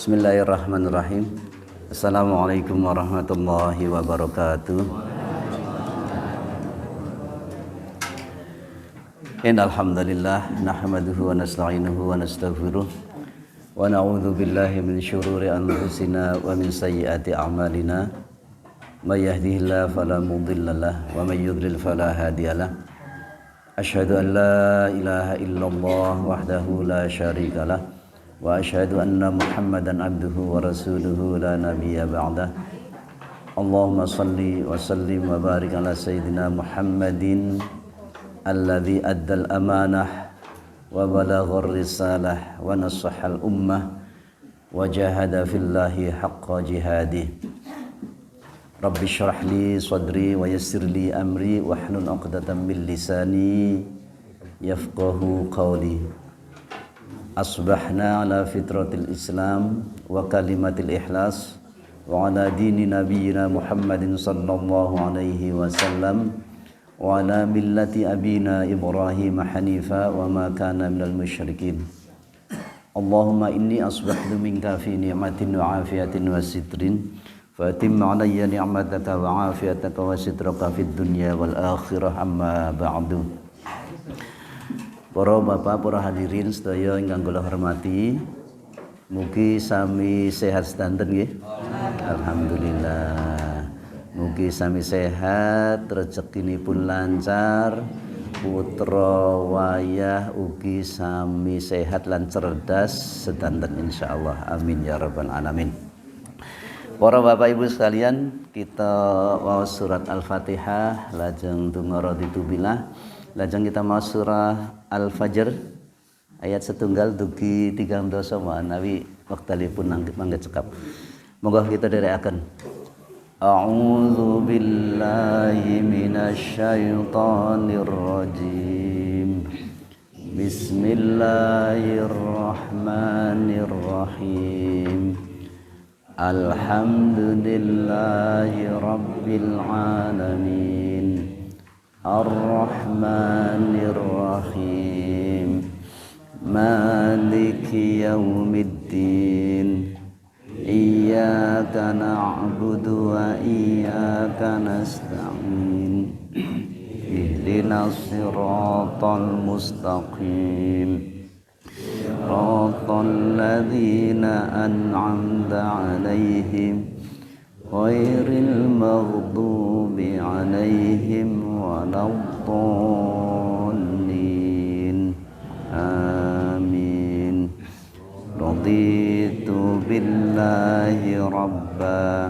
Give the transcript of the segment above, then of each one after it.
Bismillahirrahmanirrahim. Assalamualaikum warahmatullahi wabarakatuh. Innalhamdulillah nahmaduhu wa nasta'inuhu wa nastaghfiruh wa na'udzu billahi min syururi anfusina wa min sayyiati a'malina. May yahdihillahu fala mudhillalah wa may yudlil fala hadiyalah. Asyhadu an la ilaha illallah wahdahu la syarikalah wa asyhadu anna Muhammadan abduhu wa rasuluhu la nabiyya ba'dah. Allahumma salli wa sallim wa barik ala sayyidina Muhammadin alladzi addal amanah wa balaghar risalah wa nasahal ummah wa jahada fillahi haqqa jihadih. Rabbi syrah li sadri wa yassir li amri wahlul 'uqdatam min lisani yafqahu qawli. Asbahna ala fitratil Islam wa kalimatil ikhlas wa ala dini nabiyyina Muhammadin sallallahu alaihi wasallam wa ala millati abina Ibrahim hanifa wa ma kana minal musyrikin. Allahumma inni asbahtu minka fi ni'matin wa afiyatin wa sitrin fatim alayya ni'mataka wa afiyataka wa sitraka fid dunya wal akhirah amma ba'du. Para bapak, para hadirin sedaya ingkang kula hormati, mugi sami sehat sedanten nggih. Alhamdulillah. Mugi sami sehat, rezekinipun lancar, putra wayah ugi sami sehat lan cerdas sedanten insyaallah. Amin ya rabbal alamin. Para bapak ibu sekalian, kita waos surat Al-Fatihah lajeng donga raditu billah. Lajeng kita mau surah Al-Fajr ayat setunggal dugi 3 dosa manawi wektalipun mangga cekap. Moga kita dherekaken. A'udzu billahi minasy syaithanir rajim. Bismillahirrahmanirrahim. Alhamdulillahi rabbil alamin. Ar-Rahmanir Rahim. Maliki yaumiddin. Iyyaka na'budu wa iyyaka nasta'in. Ihdinas siratal mustaqim. Siratal ladzina an'amta 'alaihim ghairil maghdubi 'alaihim waladdallin. Amin. Raditu billahi rabba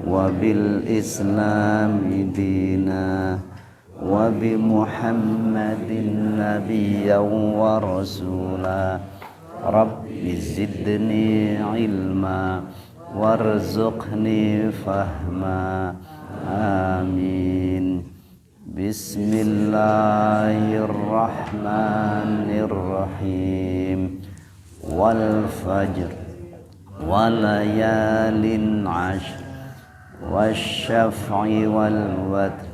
wa bil islami dina wa bi Muhammadin nabiyyan wa rasula. Rabbi zidni ilma warzuqni fahma. Amin. Bismillahirrahmanirrahim. Wal fajr walayalin ashr wasyaf'i wal watr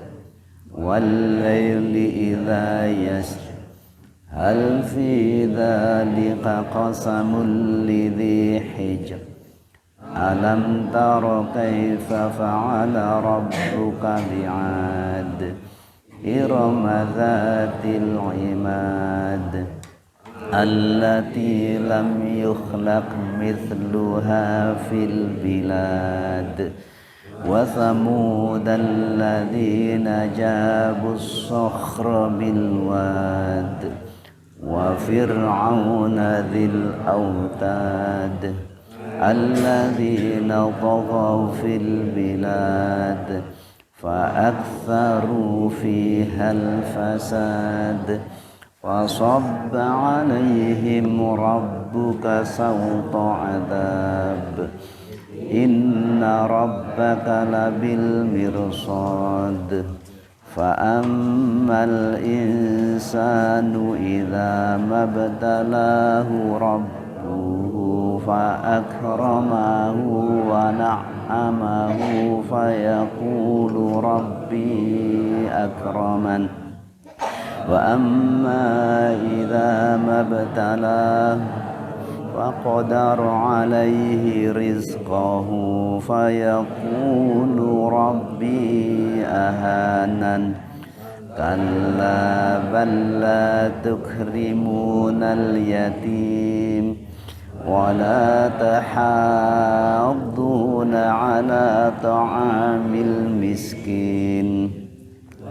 wal layli idha yasr hal fi dhalika qasamul lidhi hijr. Alam tara kaifa fa'ala rabbuka bi'ad irama dhatil imad allati lam yukhlaq mithluha fil bilad wa thamud alladhina jabus sakhra bil wad wa fir'auna dhil autad alladzina taghaw fil bilad fa'aktharu fihal fasad fasabba 'alaihim rabbuka sawta 'adab inna rabbaka labil mirsad fa'ammal insanu idza mabtalahu rabbuhu fa'akramahu wa na'amahu fayaqulu rabbi akraman wa amma idza mabtalahu فقدر عليه رزقه فيقول ربي أهانن كلا بل لا تكرمون اليتيم ولا تحاضون على طعام المسكين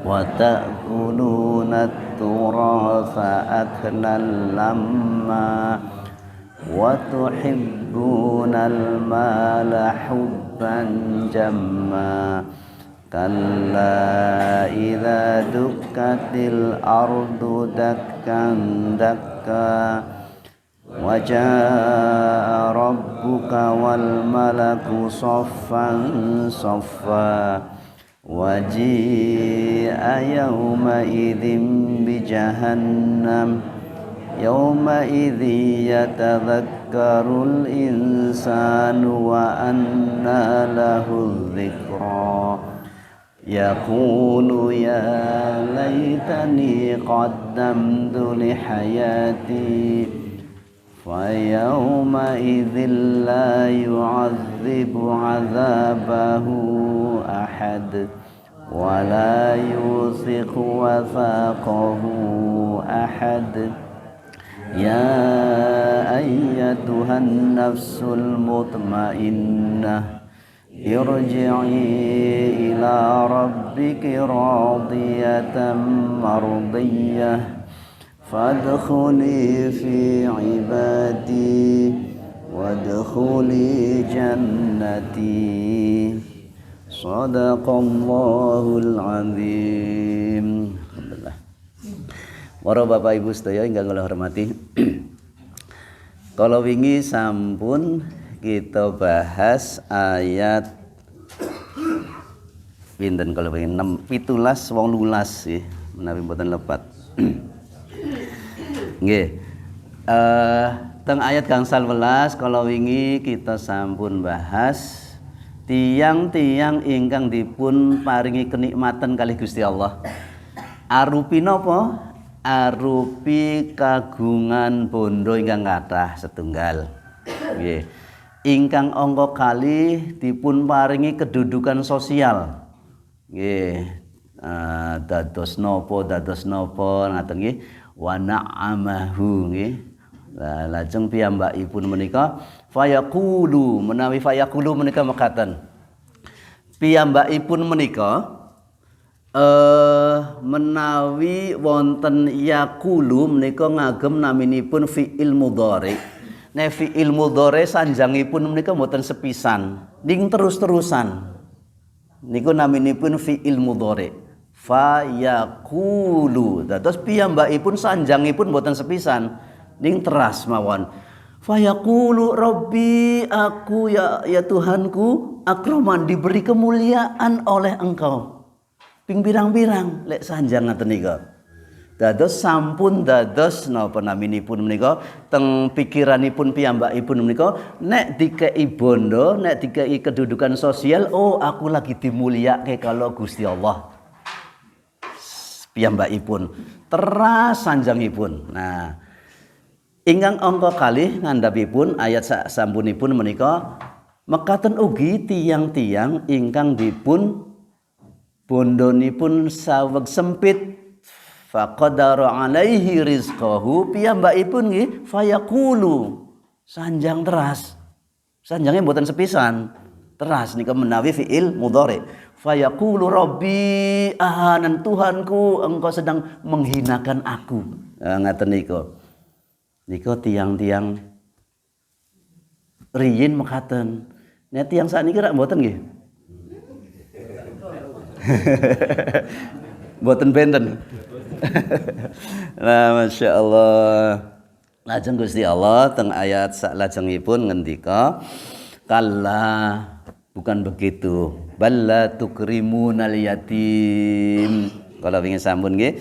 وتأكلون التراث أكلا لما وتحبون المال حبا جما كلا إذا دكت الأرض دكا دكا وجاء ربك والملك صفا صفا وجيء يومئذ بجهنم يومئذ يتذكر الإنسان وأنى له الذكرى يقول يا ليتني قدمت لحياتي فيومئذ لا يعذب عذابه أحد ولا يوثق وثاقه أحد يا أيتها النفس المطمئنة ارجعي إلى ربك راضية مرضية فادخلي في عبادي وادخلي جنتي صدق الله العظيم. Alhamdulillah. Para bapak ibu sedaya ingkang kula hormati. Kalau wingi sampun kita bahas ayat pinten kalau wingi 17 18 nggih menawi mboten lepat. Nggih. Teng ayat gangsal welas kalau wingi kita sampun bahas tiang-tiang ingkang dipun paringi kenikmatan kalih Gusti Allah. Arupi napa? Arupi kagungan bondo ingkang kathah setunggal. Nggih. Ingkang angka kalih dipun paringi kedudukan sosial. Nggih. Dados napa ngaten nggih. Wa na'amahu nggih. Lajeng piyambakipun menika fayaqulu menawi fayaqulu menika mekaten. Piyambakipun menika menawi wonten yaqulu menika ngagem naminipun fi'il mudhari. Nek fi'il mudhari sanjangipun menika mboten sepisan, ning terus-terusan. Niku naminipun fi'il mudhari. Fa yaqulu. Dados piyambakipun sanjangipun mboten sepisan, ning teras mawon. Fa yaqulu rabbi aku ya Tuhanku akraman diberi kemuliaan oleh Engkau. Ping pirang-pirang lek sanjang ngaten nika. Dados sampun dados napa naminipun menika teng pikiranipun piyambakipun menika nek dikei bondo, nek dikei kedudukan sosial, oh aku lagi dimulyake kalau Gusti Allah. Piyambakipun teras sanjangipun. Nah, ingkang angka kalih ngandhapipun ayat sampunipun menika mekaten ugi tiyang-tiyang ingkang dipun bondonipun saweg sempit faqadara alaihi rizqahu piyambakipun nggih fayaqulu sanjang teras. Sanjange mboten sepisan. Teras nika menawi fi'il mudhari. Fayaqulu rabbi ahanan Tuhanku engkau sedang menghinakan aku. Ngaten nika. Nika tiang-tiang riyin mekaten. Nek tiang sakniki rak mboten nggih. Mboten benten. Nah, Masya Allah. Lajeng Gusti Allah teng ayat salajengipun ngendika kalla bukan begitu balla tukrimunal yatim. Kalau ingin sambun nggih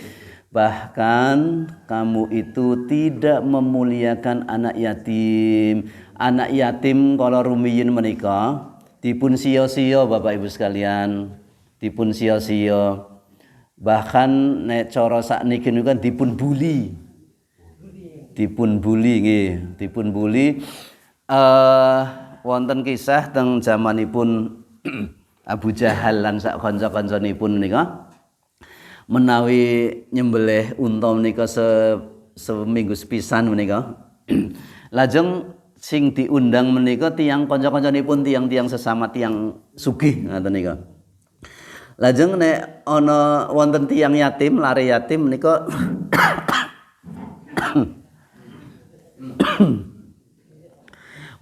bahkan kamu itu tidak memuliakan anak yatim. Anak yatim kalau rumiyin menika dipun sia-sia Bapak Ibu sekalian, dipun sia-sia. Bahkan nek cara sakniki niku kan dipun bully. dipun bully nggih, dipun bully wonten kisah teng zamanipun Abu Jahal lan sak kanca-kancanipun menika menawi nyembelih unta menika seminggu sepisan menika. Lajeng sing diundang menika tiyang kanca-kancanipun tiyang-tiyang sesama tiyang sugih ngaten nika. Lajeng nek ana wonten tiyang yatim, lare yatim menika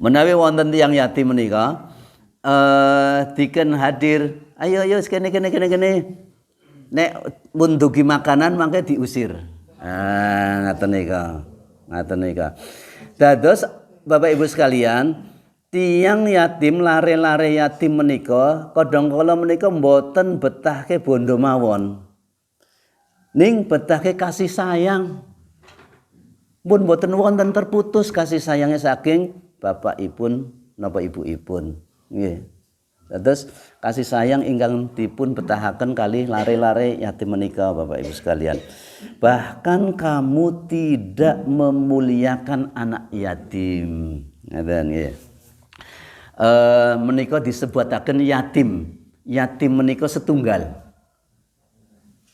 menawi wonten tiyang yatim menika diken hadir, ayo kene nek mun dugi makanan mangke diusir. Ngaten nika. Dados Bapak Ibu sekalian, tiyang yatim lare-lare yatim menika kadang-kala menika mboten betahke bondo mawon. Ning betahke kasih sayang. Pun mboten wonten terputus kasih sayangnya saking bapakipun napa ibuipun. Nggih. Dados kasih sayang ingkang dipun betahaken kali lare-lare yatim menika Bapak Ibu sekalian. Bahkan kamu tidak memuliakan anak yatim. Ngaten nggih. Menika disebutaken yatim. Yatim menika setunggal.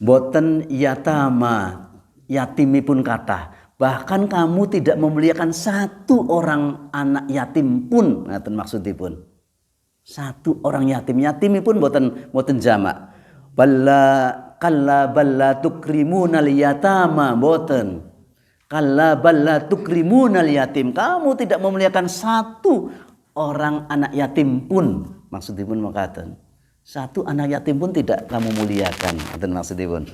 Boten yatama, yatimipun kathah. Bahkan kamu tidak memuliakan satu orang anak yatim pun, ngaten maksudipun. Satu orang yatimipun boten jamak. Kalla balla tukrimunal yatama, boten. Kalla balla tukrimunal yatim. Kamu tidak memuliakan satu orang anak yatim pun, maksudipun makaten. Satu anak yatim pun tidak kamu muliakan, ngaten maksudipun.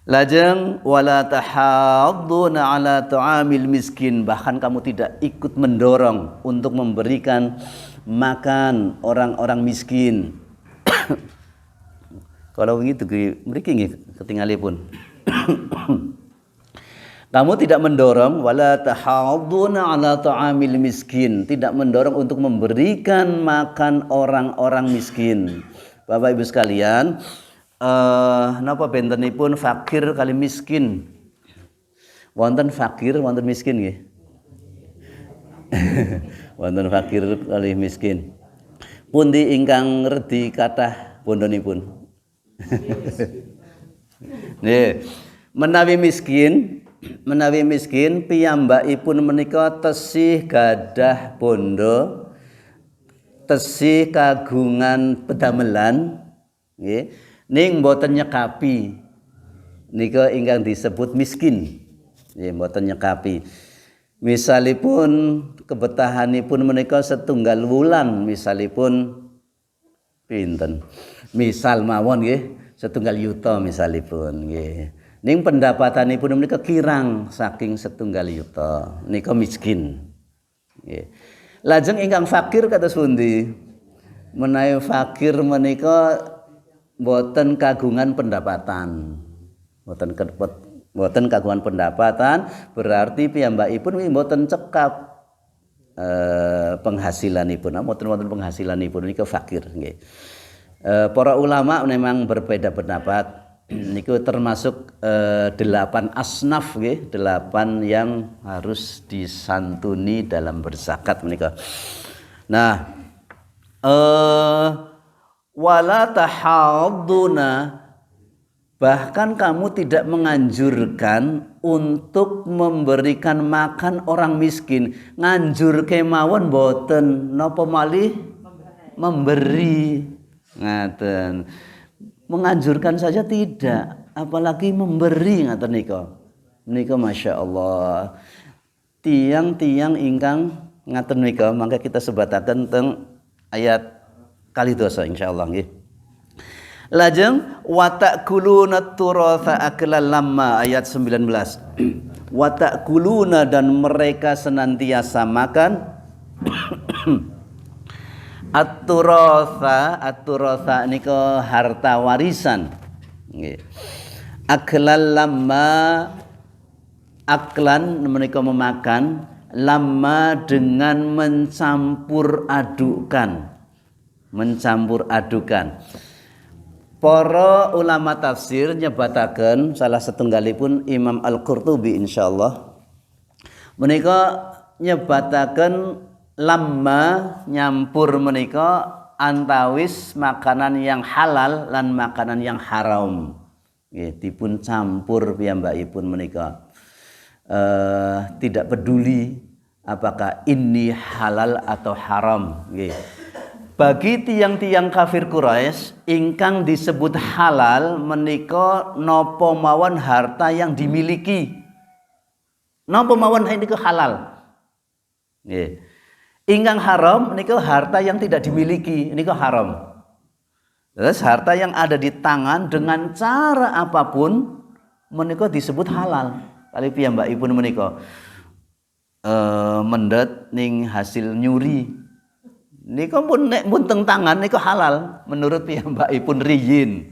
Lajeng wala tahadduna ala ta'amil miskin, bahkan kamu tidak ikut mendorong untuk memberikan makan orang-orang miskin. Kalau begitu mriki nggih ketingalipun. Kamu tidak mendorong wala tahadduna ala ta'amil miskin, tidak mendorong untuk memberikan makan orang-orang miskin. Bapak Ibu sekalian, napa bentenipun fakir kali miskin? Wonten fakir, wonten miskin nggih. Wonten fakir kali miskin. Pundi ingkang redi kathah bondonipun? Nih, menawi miskin piyambakipun menika tesih gadah bondo, tesih kagungan pedamelan, nggih. Ning mboten nyekapi nika ingkang disebut miskin. Nggih, mboten nyekapi. Misalipun kebetahanipun menika setunggal wulan, misalipun pinten? Misal mawon nggih, setunggal yuta misalipun nggih. Ning pendapatanipun menika kirang saking setunggal yuta. Nika miskin. Nggih. Lajeng ingkang fakir kados pundi? Menawi fakir menika boten kagungan pendapatan. Boten kagungan pendapatan berarti piyambakipun boten cekap penghasilanipun. Boten wonten penghasilanipun nika fakir nggih. Para ulama memang berbeda pendapat. Niku termasuk 8 asnaf nggih, 8 yang harus disantuni dalam berzakat menika. Nah, wala tahadduna, bahkan kamu tidak menganjurkan untuk memberikan makan orang miskin. Nganjurke mawon boten, napa malih memberi. Ngaten. Menganjurkan saja tidak, apalagi memberi ngaten nika. Nika masyaallah. Tiang-tiang ingkang ngaten nika, mangke kita sebataken teng ayat kalidosa insyaallah nggih. Lajeng wa ta'kuluna turatsa aklan lamma, ayat 19. Wa ta'kuluna, dan mereka senantiasa makan at-turatsa nika harta warisan nggih. Aklan lamma, aklan menika memakan, lamma dengan mencampur adukan. Para ulama tafsir nyebataken, salah setunggalipun Imam Al-Qurtubi insyaallah Menika nyebataken lamma nyampur menika antawis makanan yang halal lan makanan yang haram. Nggih, dipun campur piyambakipun menika. Tidak peduli apakah ini halal atau haram. Nggih. Bagi tiang-tiang kafir Quraisy ingkang disebut halal menika napa mawon harta yang dimiliki. Napa mawon niku halal. Nggih. Ingkang haram niku harta yang tidak dimiliki, niku haram. Terus harta yang ada di tangan dengan cara apapun menika disebut halal. Kali piyambakipun menika mendet ning hasil nyuri. Niku pun nek teng tangan niku halal menurut piyambakipun riyin.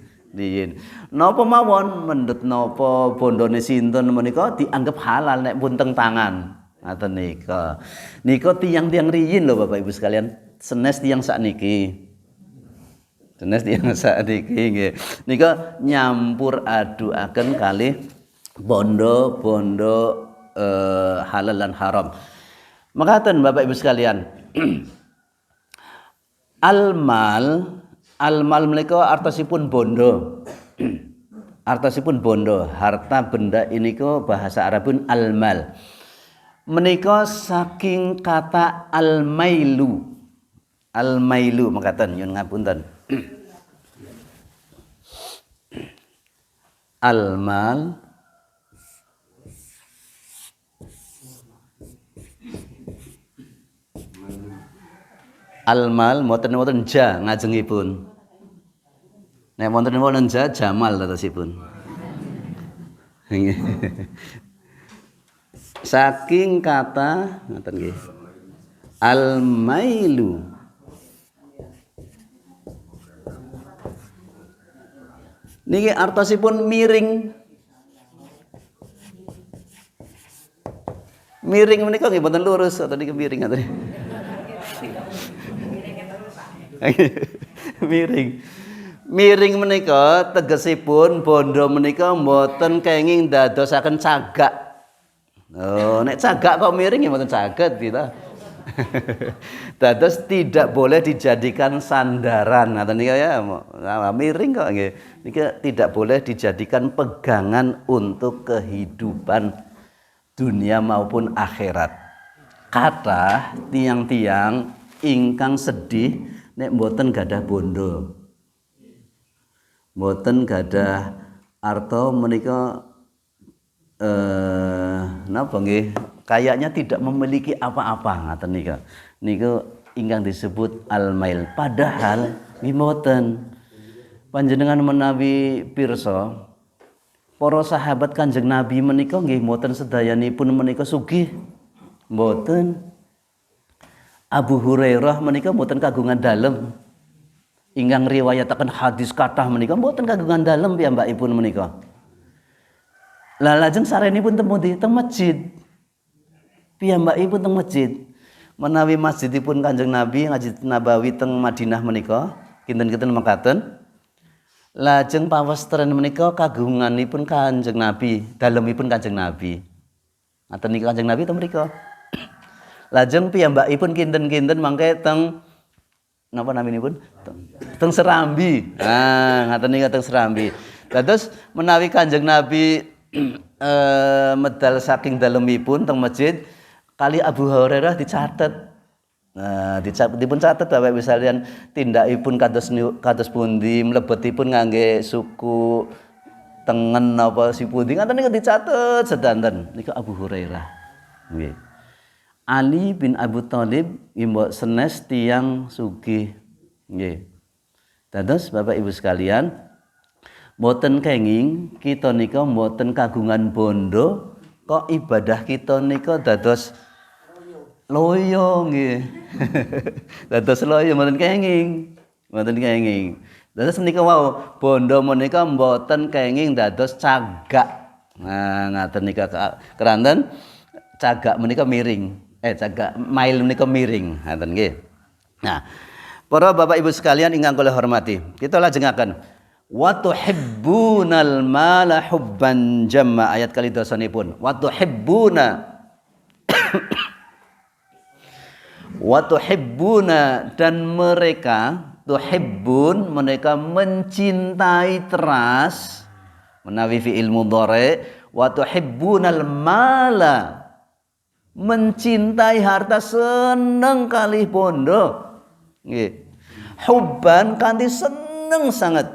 Napa mawon mendet napa bondone sinten menika dianggap halal nek pun teng tangan. Ngaten nika. Nika tiyang-tiyang riyin lho Bapak Ibu sekalian, senes tiyang sakniki. Senes tiyang sakniki nggih. Nika nyampur adukaken kalih bondo-bondo halal lan haram. Makaten Bapak Ibu sekalian. Al-mal menika artosipun bondo. Artosipun bondo, harta benda ini ko bahasa Arabun al-mal. Menika saking kata al-mailu. Al-mailu makaten nyun ngapunten. Al-mal Al-mal mboten ja ngajengipun. Nek wonten ja jamal terusipun. Saking kata ngoten nggih. Al-mailu. Niki artosipun miring. Miring menika nggih mboten lurus atau niki miring ngoten. Miring menika tegesipun bondo menika mboten kenging dadosaken cagak. Oh, nek cagak kok miring ya mboten saged kita. Dados tidak boleh dijadikan sandaran. Ngaten nika ya, miring kok nggih. Nika tidak boleh dijadikan pegangan untuk kehidupan dunia maupun akhirat. Kathah tiang-tiang ingkang sedih nek mboten gadah bondo. Mboten gadah arta menika napa nggih kayaknya tidak memiliki apa-apa ngaten nika. Niku ingkang disebut al-mail. Padahal nggih mboten. Panjenengan menawi pirsa para sahabat Kanjeng Nabi menika nggih mboten sedayanipun menika sugih. Mboten. Abu Hurairah menika mboten kagungan dalem. Ingkang riwayataken hadis kathah menika mboten kagungan dalem piyambakipun menika. Lah lajeng sarenipun teng pundi? Teng masjid. Piyambakipun teng masjid. Menawi masjidipun Kanjeng Nabi Masjid Nabawi teng Madinah menika kinten-kinten mekaten. Lajeng pawestren menika kagunganipun Kanjeng Nabi, dalemipun Kanjeng Nabi. Ngaten nika Kanjeng Nabi teng mriku. Lajeng piyambakipun kinten-kinten mangke teng napa naminipun? Teng Serambi. Nah, ngaten nika teng Serambi. Dados menawi Kanjeng Nabi medal saking dalemipun teng masjid kali Abu Hurairah dicatet. Nah, dipun catet Bapak Ibu sekalian tindakipun kados pundi, mlebetipun ngangge suku tengen apa si pundi ngaten nika dicatet sedanten. Nika Abu Hurairah. Nggih. Ali bin Abu Thalib mbok senes tiyang sugih. Nggih. Dados Bapak Ibu sekalian, mboten kenging kita nika mboten kagungan bondo, kok ibadah kita nika dados loyo nggih. Dados loyo mboten kenging. Mboten kenging. Dados menika wau bondo menika mboten kenging dados cagak. Nah, ngaten nika keranten cagak menika miring. Cagak mail menika miring, ngaten nggih. Nah, para Bapak Ibu sekalian ingkang kula hormati, kita lajengaken wa tuhibbunal mala hubban jamma ayat kali dosanipun. Wa tuhibbuna Wa tuhibbuna, dan mereka tuhibbun, mereka mencintai teras, menawi fi'il mudhari, wa tuhibbunal mala, mencintai harta, seneng kalih bondo nggih. Hubban kanthi seneng sangat,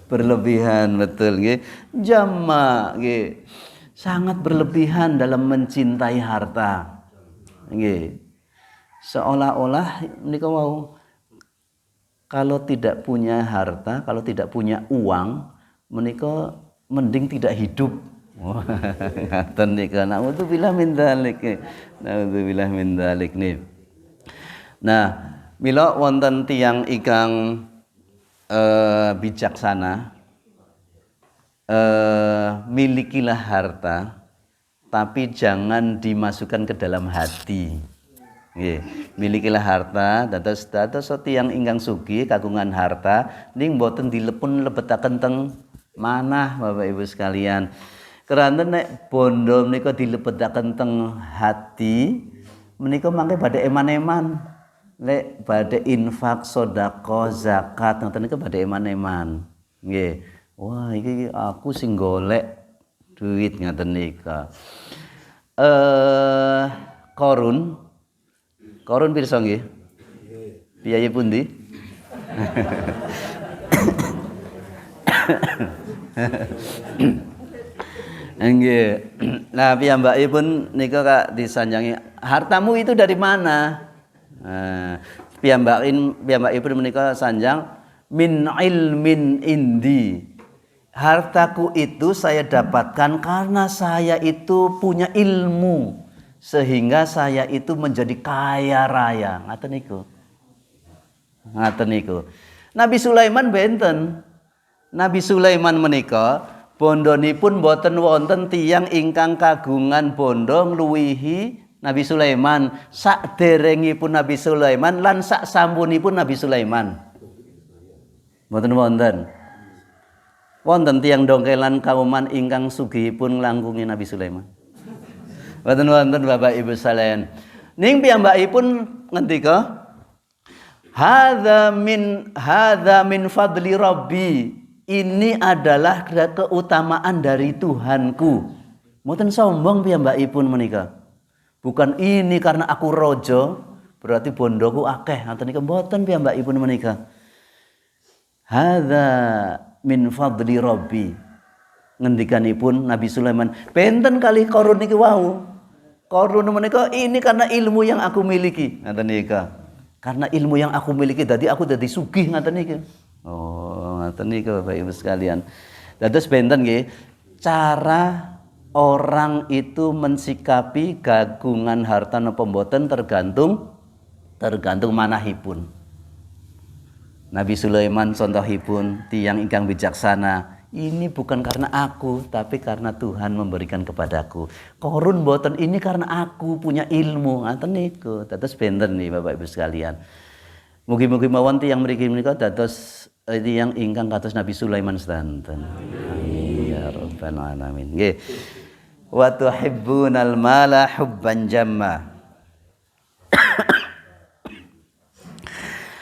berlebihan, betul nggih. Jamma nggih, sangat berlebihan dalam mencintai harta nggih. Seolah-olah menika mau kalau tidak punya harta, kalau tidak punya uang, menika mending tidak hidup. Ngaten nika, naudzubillah min dzalik. Naudzubillah min dzalik nih. Nah, mila wonten tiyang ingkang bijaksana, milikilah harta tapi jangan dimasukkan ke dalam hati. Nggih, milikilah harta, dados tiyang ingkang sugih kagungan harta ning boten dilepun lebetaken teng manah Bapak Ibu sekalian. Karena nek bondo menika dilebetaken teng hati, menika mangke badhe eman-eman. Lek badhe infak, sedekah, zakat, ngoten niku badhe eman-eman. Nggih. Wah, iki aku sing golek duit ngaten nika. Korun pirsa nggih? Piye pundi? Nggih. Nah, piyambakipun nika Kak disanjangi, hartamu itu dari mana? Piyambakipun menika sanjang, min ilmin indi. Hartaku itu saya dapatkan karena saya itu punya ilmu, sehingga saya itu menjadi kaya raya. Ngaten niku. Ngaten niku. Nabi Sulaiman benten. Nabi Sulaiman menika bondonipun boten wonten tiyang ingkang kagungan bondo ngluwihi Nabi Sulaiman. Saderengipun Nabi Sulaiman lan sak sampunipun Nabi Sulaiman. Boten wonten. Wonten tiyang dongkelan kauman ingkang sugihipun nglangkungi Nabi Sulaiman. Boten wonten Bapak Ibu sekalian. Ning piyambakipun ngendika, hadza min fadli rabbi. Ini adalah keutamaan dari Tuhanku. Mboten sombong piyambakipun menika. Bukan ini karena aku rojo, berarti bondoku akeh. Ngoten nika mboten piyambakipun menika. Hadza min fadli rabbi. Ngendikanipun Nabi Sulaiman, benten kali korun niki wau. Korun menika ini karena ilmu yang aku miliki. Ngoten nika. Karena ilmu yang aku miliki dadi aku dadi sugih ngoten niki. Oh, ngoten nika Bapak Ibu sekalian. Dados benten nggih, cara orang itu mensikapi kagungan harta napa mboten tergantung manahipun. Nabi Sulaiman contohipun tiyang ingkang bijaksana. Ini bukan karena aku, tapi karena Tuhan memberikan kepadaku. Korun mboten ini karena aku punya ilmu. Ngoten niku. Dados benten nih Bapak Ibu sekalian. Mugi-mugi mawon tiyang mriki menika dados tiyang ingkang kados Nabi Sulaiman sedanten. Amin ya rabbal alamin. Nggih. Wa tuhibbunal mala hubban jamma.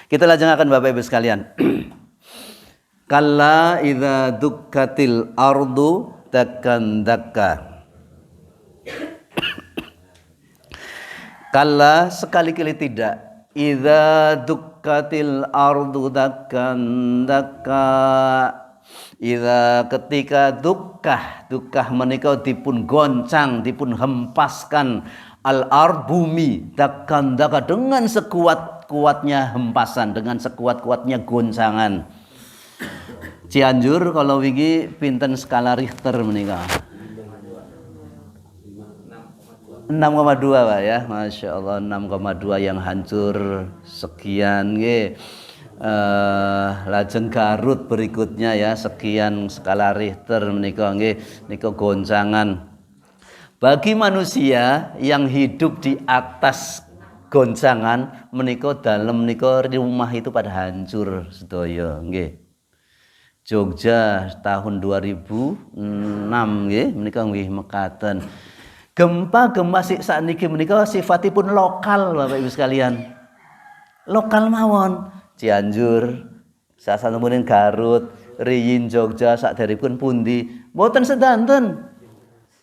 Kita lajengaken Bapak Ibu sekalian. Kalla idza dukkatil ardu dakkan dakka. Kalla sekali-kali tidak. Idza dukkatil ardu dakkan dakka. Idza ketika dukkah menika dipun goncang, dipun hempaskan al-ard bumi dakkan dakka dengan sekuat-kuatnya hempasan, dengan sekuat-kuatnya goncangan. Cianjur kalau wingi pinten skala Richter menika? 6,2 Pak ya. Masya Allah 6,2 yang hancur sekian nggih. Lajeng Garut berikutnya ya, sekian skala Richter menika nggih, nika goncangan. Bagi manusia yang hidup di atas goncangan menika dalem menika rumah itu pada hancur sedaya nggih. Jogja tahun 2006 nggih menika nggih mekaten. Gempa-gempa sakniki menika sifatipun lokal Bapak Ibu sekalian. Lokal mawon. Cianjur, sasampunipun Garut, Riyin Jogja sakderipun pundi, mboten sedanten.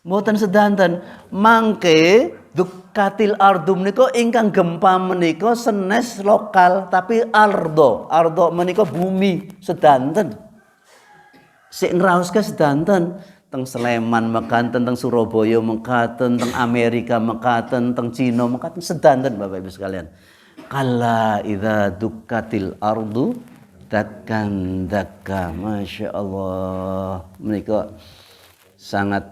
Mboten sedanten. Mangke dukatil ardu menika ingkang gempa menika senes lokal tapi ardo menika bumi sedanten. Sik ngraoske sedanten. Teng Sleman mekaten, teng Surabaya mekaten, teng Amerika mekaten, teng Cina mekaten sedanten Bapak Ibu sekalian. Kala idza dukkatil ardu dakkan dakka. Masya Allah, menika sangat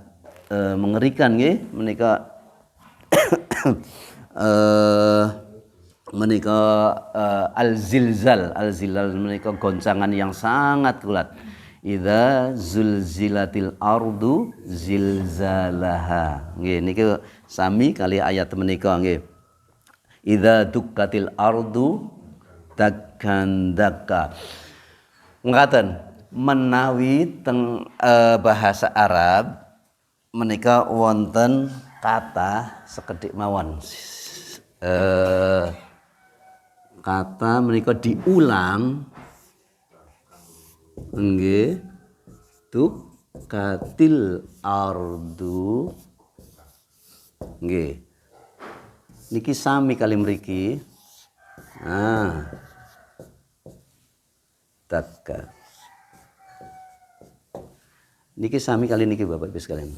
mengerikan nggih menika. Menika al-zilzal menika goncangan yang sangat kuat. Idza zulzilatil ardu zilzalaha. Nggih niki sami kali ayat menika nggih. Idza dukkatil ardu dakkan dakka. Ngaten menawi teng bahasa Arab menika wonten kata sekedhik mawon. Kata menika diulang nggih dukkatil ardu nggih niki sami kali mriki dakka niki sami kali niki Bapak Ibu sekalian.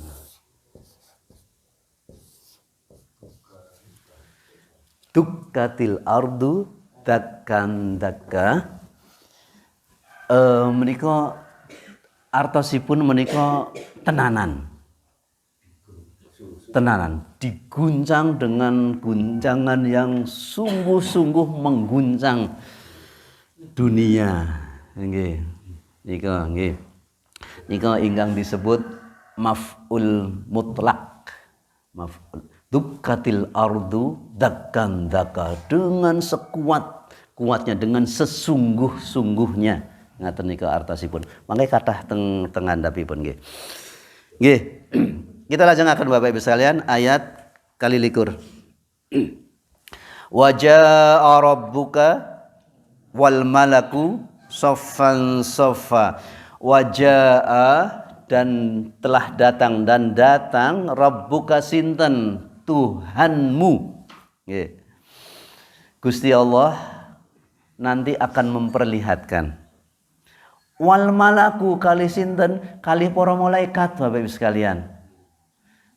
Dukkatil ardu dakkan dakka. Menika artosipun menika tenanan diguncang dengan guncangan yang sungguh-sungguh mengguncang dunia nggih nika ingkang disebut maf'ul mutlak. Dukkatil ardu dakkan dakka, dengan sekuat-kuatnya, dengan sesungguh-sungguhnya. Ngaten nika artosipun. Mangke kathah teng ngandhapipun nggih. Nggih. Kita lajengaken Bapak Ibu sekalian ayat kali likur. Wa jaa rabbuka wal malaku saffan saffa. Wa jaa dan telah datang rabbuka sinten Tuhanmu. Nggih. Gusti Allah nanti akan memperlihatkan. Wal malaku kali sinten kali para malaikat Bapak Ibu sekalian.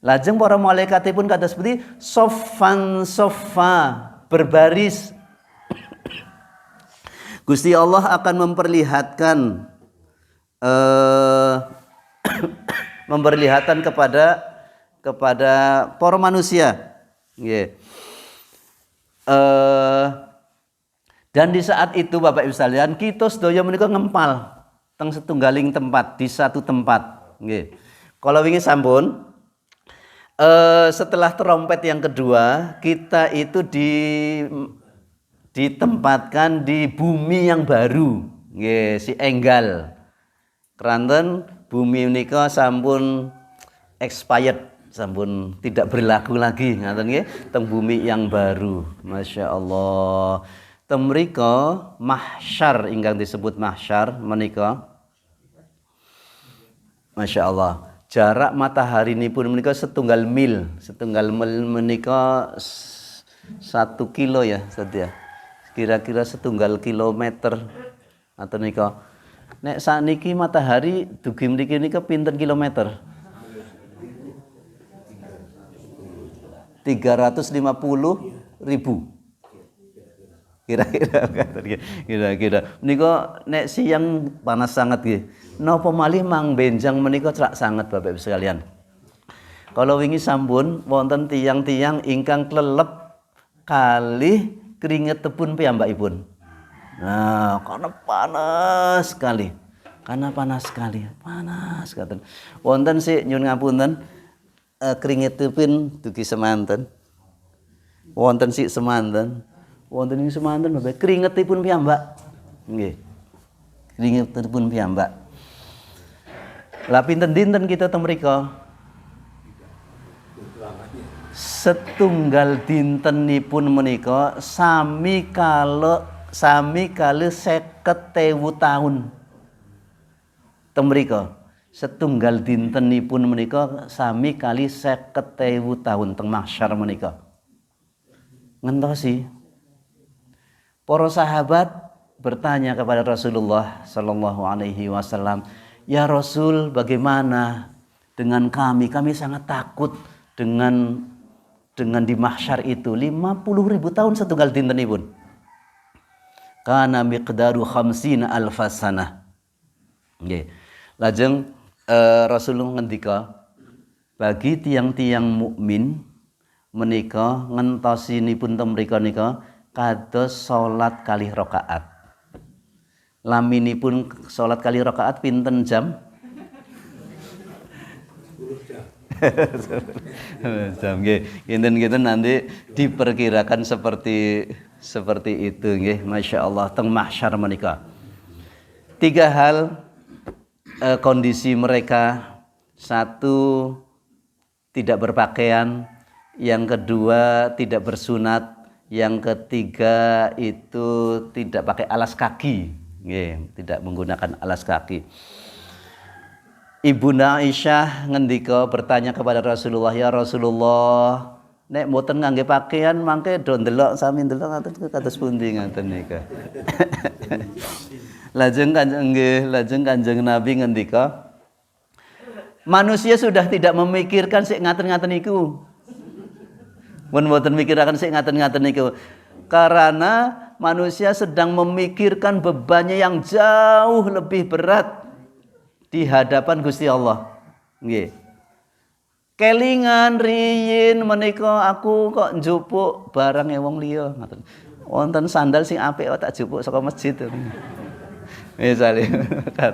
Lajeng para malaikatipun kados seperti soffan soffa, berbaris. Gusti Allah akan memperlihatkan memperlihatkan kepada para manusia. Yeah. Dan di saat itu Bapak Ibu sekalian kita sedaya menika ngempal teng setunggaling tempat, di satu tempat nggih. Kalau wingi sampun setelah trompet yang kedua kita itu ditempatkan di bumi yang baru nggih, si enggal. Keranten bumi menika sampun expired, sampun tidak berlaku lagi ngaten nggih, teng bumi yang baru. Masya Allah. Teng mrika mahsyar ingkang disebut mahsyar menika Masya Allah, jarak matahari ini pun menika setunggal mil menika 1 kilo ya, Ustaz. Kira-kira setunggal kilometer atau nika. Nek sakniki matahari dugi mriki nika pinten kilometer? 350.000. Kira-kira menika nek siang panas sangat nggih. Napa malih mang benjang menika cerak sangat Bapak Ibu sekalian. Kalau wingi sampun wonten tiang-tiang ingkang klelep kalih keringetipun piyambakipun. Nah, karena panas sekali. Panas katen. Wonten sik nyun ngapunten keringetipun dugi semanten. Wonten sik semanten. Wonten ing semanten Bapak, keringetipun piyambak. Nggih. Keringetipun piyambak. Lah pinten dinten kita teng mrika? setunggal dintenipun menika sami kali 50.000 taun teng mrika. Setunggal dintenipun menika sami kali 50.000 taun teng mahsyar menika. Ngentosi para sahabat bertanya kepada Rasulullah sallallahu alaihi wasallam, "Ya Rasul, bagaimana dengan kami? Kami sangat takut dengan di mahsyar itu 50.000 tahun setunggal dintenipun." Kana miqdaru 50.000 sanah. Nggih. Lajeng Rasulullah ngendika, bagi tiang-tiang mukmin menika ngentosinipun teng mrika nika kados salat kalih rakaat. Laminipun salat kalih rakaat pinten jam? 10 jam. Nggih. Kinten-kinten nanti diperkirakan seperti itu nggih, masyaallah teng mahsyar menika. 3 hal kondisi mereka. 1, tidak berpakaian, yang kedua tidak bersunat, yang ketiga itu tidak pakai alas kaki, nggih, tidak menggunakan alas kaki. Ibunda Aisyah ngendika bertanya kepada Rasulullah, "Ya Rasulullah, nek mboten ngangge pakaian mangke do ndelok sami ndelok ngaten kados pundi ngaten nika." Lajeng Kanjeng Nabi ngendika, manusia sudah tidak memikirkan sik ngaten-ngaten iku. Mun mboten mikiraken sik ngaten-ngaten niku. Karena manusia sedang memikirkan bebannya yang jauh lebih berat di hadapan Gusti Allah. Nggih. Kelingan riyin menika aku kok njupuk barang wong liya ngoten. Wonten sandal sing apik tak jupuk saka masjid. Misalnya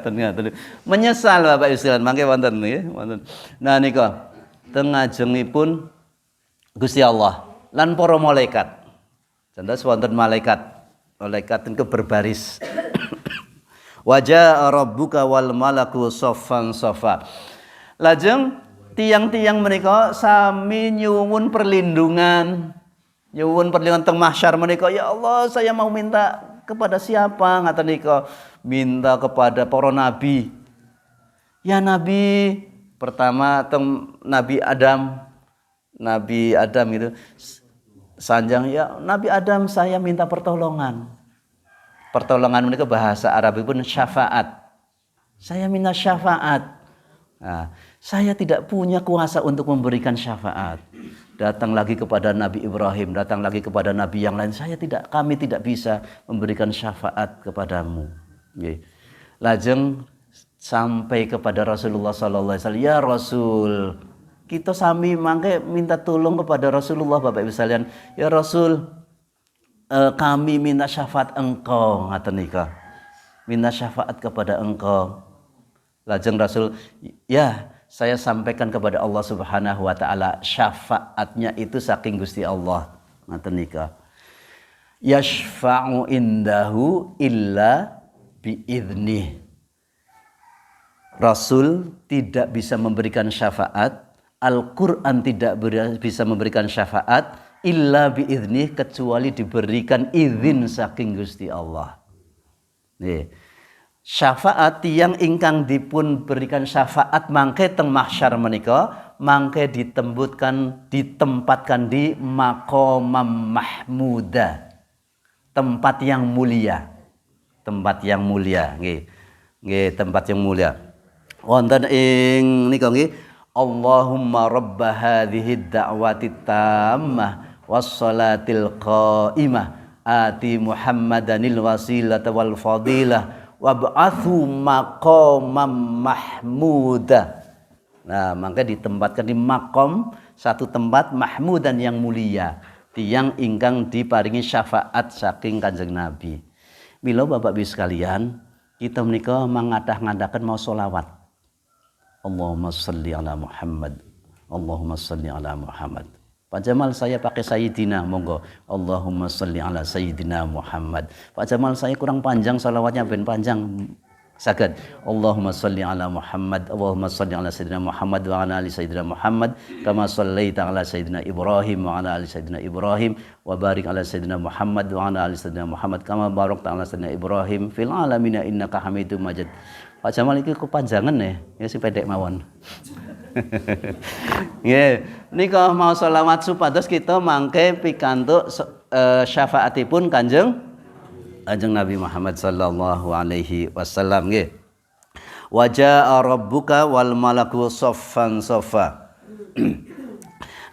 ngaten. Menyesal Bapak Ibu sekalian, mangke wonten nggih, wonten. Nah nika teng ngajengipun Gusti Allah lan para malaikat. Jantos wonten malaikat niku berbaris. Wajaa rabbuka wal malaku saffan saffa. Lajeng tiang-tiang menika sami nyuwun perlindungan teng mahsyar menika. Ya Allah, saya mau minta kepada siapa? Ngaten nika, minta kepada para nabi. Ya Nabi, pertama teng Nabi Adam itu sanjang, ya Nabi Adam, saya minta pertolongan. Pertolongan menika bahasa Arab pun syafaat. Saya minta syafaat. Nah, saya tidak punya kuasa untuk memberikan syafaat. Datang lagi kepada Nabi Ibrahim, datang lagi kepada Nabi yang lain. Kami tidak bisa memberikan syafaat kepadamu. Okay. Lajeng sampai kepada Rasulullah sallallahu alaihi wasallam. Ya Rasul, kita sami mangke minta tolong kepada Rasulullah, Bapak Ibu sekalian. Ya Rasul, kami minta syafaat engkau, ngaten nika. Minta syafaat kepada engkau. Lajeng Rasul, ya saya sampaikan kepada Allah Subhanahu wa taala, syafaatnya itu saking Gusti Allah. Ngaten nika. Yashfa'u indahu illa biiznih. Rasul tidak bisa memberikan syafaat, Al-Qur'an tidak bisa memberikan syafaat illa biiznih, kecuali diberikan izin saking Gusti Allah. Nih. Syafaat yang ingkang dipun berikan syafaat mangke teng mahsyar menika mangke ditempatkan di maqamam mahmuda, tempat yang mulia nggih tempat yang mulia. Wonten ing nika nggih, Allahumma rabb hadhihi da'wati tammah was salatil qaimah ati Muhammadanil wasilata wal fadilah wab'athu maqamam mahmuda. Nah, maka ditempatkan di maqam, satu tempat mahmudan yang mulia, tiang ingkang diparingi syafaat saking Kanjeng Nabi. Mila Bapak Ibu sekalian, kita menika mangadah-ngadaken mau selawat. Allahumma shalli ala Muhammad. Allahumma shalli ala Muhammad. Pak Jamal, saya pakai Sayyidina, monggo. Allahumma sholli ala Sayyidina Muhammad. Pak Jamal, saya kurang panjang salawatnya, ben panjang. Saged. Allahumma sholli ala Muhammad, Allahumma sholli ala sayyidina Muhammad wa ala ali sayyidina Muhammad kama shallaita ala sayyidina Ibrahim wa ala ali sayyidina Ibrahim wa barik ala sayyidina Muhammad wa ala ali sayyidina Muhammad kama barakta ala sayyidina Ibrahim fil alamin innaka Hamidum Majid. Pak Jamal iki kepanjangan ya sing pendek mawon. Nggih, nika mau selawat supados kita mangke pikantuk syafaatipun Kanjeng Nabi Muhammad sallallahu alaihi wasallam nggih. Wa jaa rabbuka wal malaku saffan saffa.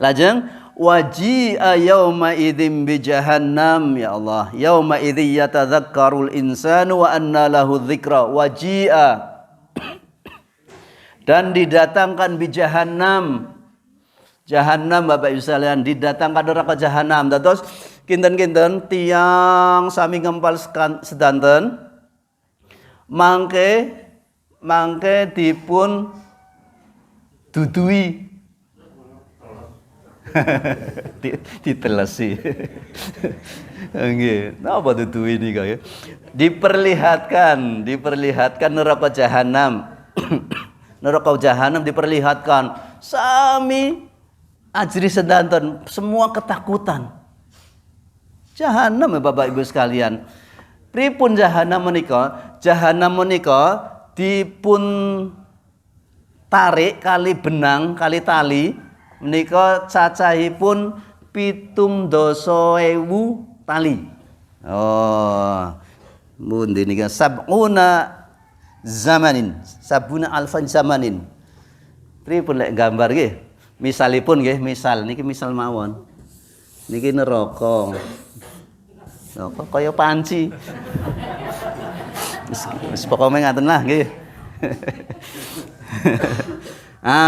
Lajeng waji'a yauma idzin bi jahannam ya Allah. Yauma idzi yatadzakkarul insanu wa anna lahu dzikra. Waji'a dan didatangkan bi jahannam. Jahannam Bapak Ibu sekalian didatangkan neraka jahannam. Terus kinten-kinten tiang sami ngempal sedanten mangke dipun dudui ditelesi nggih napa dudui nika ya diperlihatkan neraka jahanam neraka jahanam diperlihatkan sami ajri sedanten semua ketakutan jahanam ya Bapak Ibu sekalian. Pripun jahanam menika? Jahanam menika dipun tarik kali benang kali tali menika cacahipun 7.000 tali. Oh. Mundi nika sab'una zamanin, sabuna alfan zamanin. Pripun lek gambar nggih? Misalipun nggih, misal niki misal mawon. Niki neraka. Kok kaya panci. Wis pokoke ngaten lah nggih.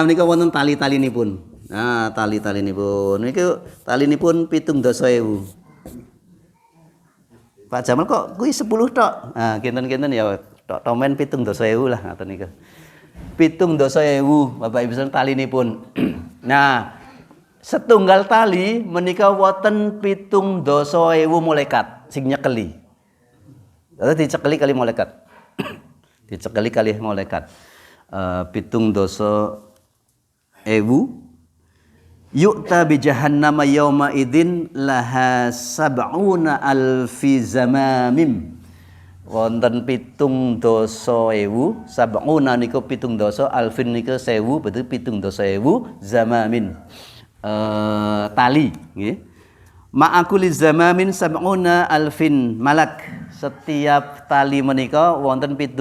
Menika wonten tali-talinipun. Tali-talinipun. Niki talinipun 7.000. Pak Jamal kok kuwi 10 tok. Kinten-kinten ya tok tomen 7.000 lah ngaten niku. 7.000 Bapak Ibu sekalian talinipun. Nah, setunggal tali menika wonten 7.000 malaikat sing nyekeli. Lalu dicekeli kali malaikat. Dicekeli kali malaikat. 7.000 yu'ta bi jahannama yauma idzin laha sab'una alfi zamamim. Wonten 7.000 sab'una niku 7.000 alfin niku 1000 berarti 7.000 zamamin. Tali nggih. Ma'akuli zamamin sab'una alfin malak. Setiap tali menika wonten 7.000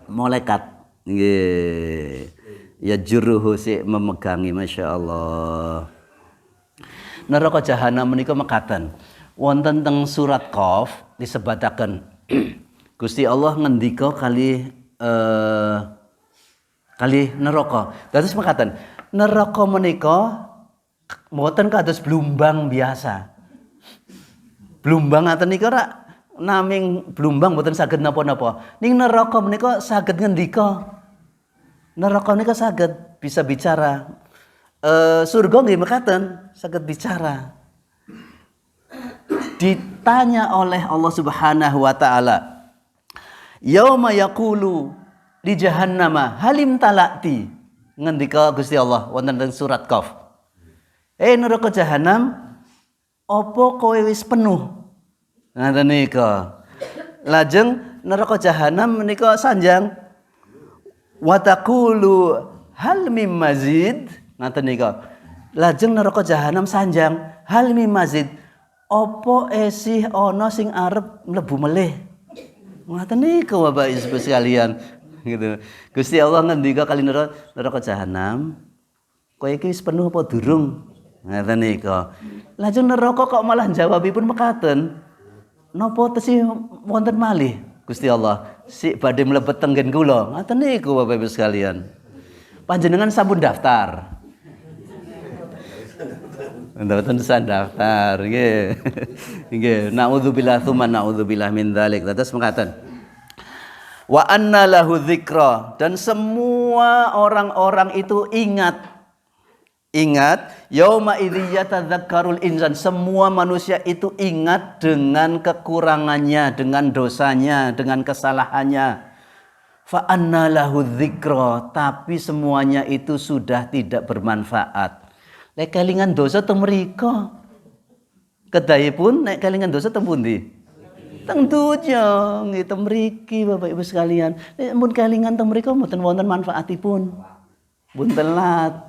malaikat. Nggih. Ya juruhu si memegangi masyaallah. Neraka jahanam menika mekaten. Wonten teng surat Qaf disebataken Gusti Allah ngendika kali neraka. Dados mekaten. Neraka menika mboten kados blumbang biasa. Blumbang ngaten nika rak naming blumbang mboten saged napa-napa. Ning neraka menika saged ngendika. Neraka menika saged bisa bicara. Surga nggih mekaten saged bicara. Ditanya oleh Allah Subhanahu wa taala. Yauma yaqulu li jahannama halim talati. Ngendika Gusti Allah wonten ing surat Qaf. Neraka jahanam apa kowe wis penuh? Ngaten nika. Lajeng neraka jahanam menika sanjang wa taqulu hal mim mazid. Ngaten nika. Lajeng neraka jahanam sanjang hal mim mazid. Apa esih ana sing arep mlebu melih? Ngaten nika Bapak Ibu sekalian. Gitu. Gusti Allah ngendika kali neraka jahanam, kowe iki wis penuh apa durung? Ngaten nika. Lajeng neraka kok malah jawabipun mekaten. Napa tesih wonten malih Gusti Allah sik badhe mlebet tenggen kula. Ngaten niku Bapak Ibu sekalian. Panjenengan sampun daftar. Mboten daftar nggih. Nggih, naudzubillah tsumma naudzubillah min dzalik. Terus mekaten. Wa anna lahu dzikra dan semua orang-orang itu ingat Ingat, yauma idzi yatadzakkarul insan, semua manusia itu ingat dengan kekurangannya, dengan dosanya, dengan kesalahannya. Fa anna lahu dzikra, tapi semuanya itu sudah tidak bermanfaat. Lek kelingan dosa teng mriko. Kedahipun nek kelingan dosa teng pundi? Teng donya, nggih teng mriki Bapak Ibu sekalian. Nek mun kelingan teng mriko mboten wonten manfaatipun. Mun telat.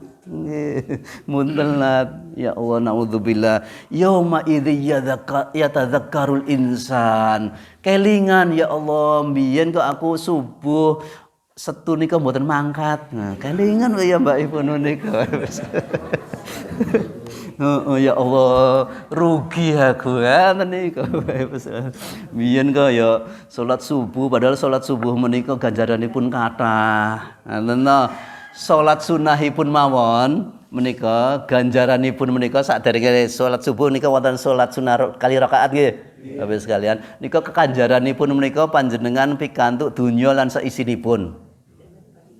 Mun telat. Ya Allah, naudzubillah. Yauma idzi yatadzakkarul insan. Kelingan ya Allah, mbiyen kok aku subuh Setu nika mboten mangkat. Nah, kelingan ya Mbak Ibu nika. Oh ya Allah, rugi aku ngoten nika. Mbiyen kok ya salat subuh, padahal salat subuh menika ganjaranipun kathah. Ngoten to. Salat sunahipun mawon menika ganjaranipun menika saderenge salat subuh nika wonten salat sunah kali rakaat nggih. Bapak sekalian, nika kekanjaranipun menika panjenengan pikantuk donya lan saisinipun.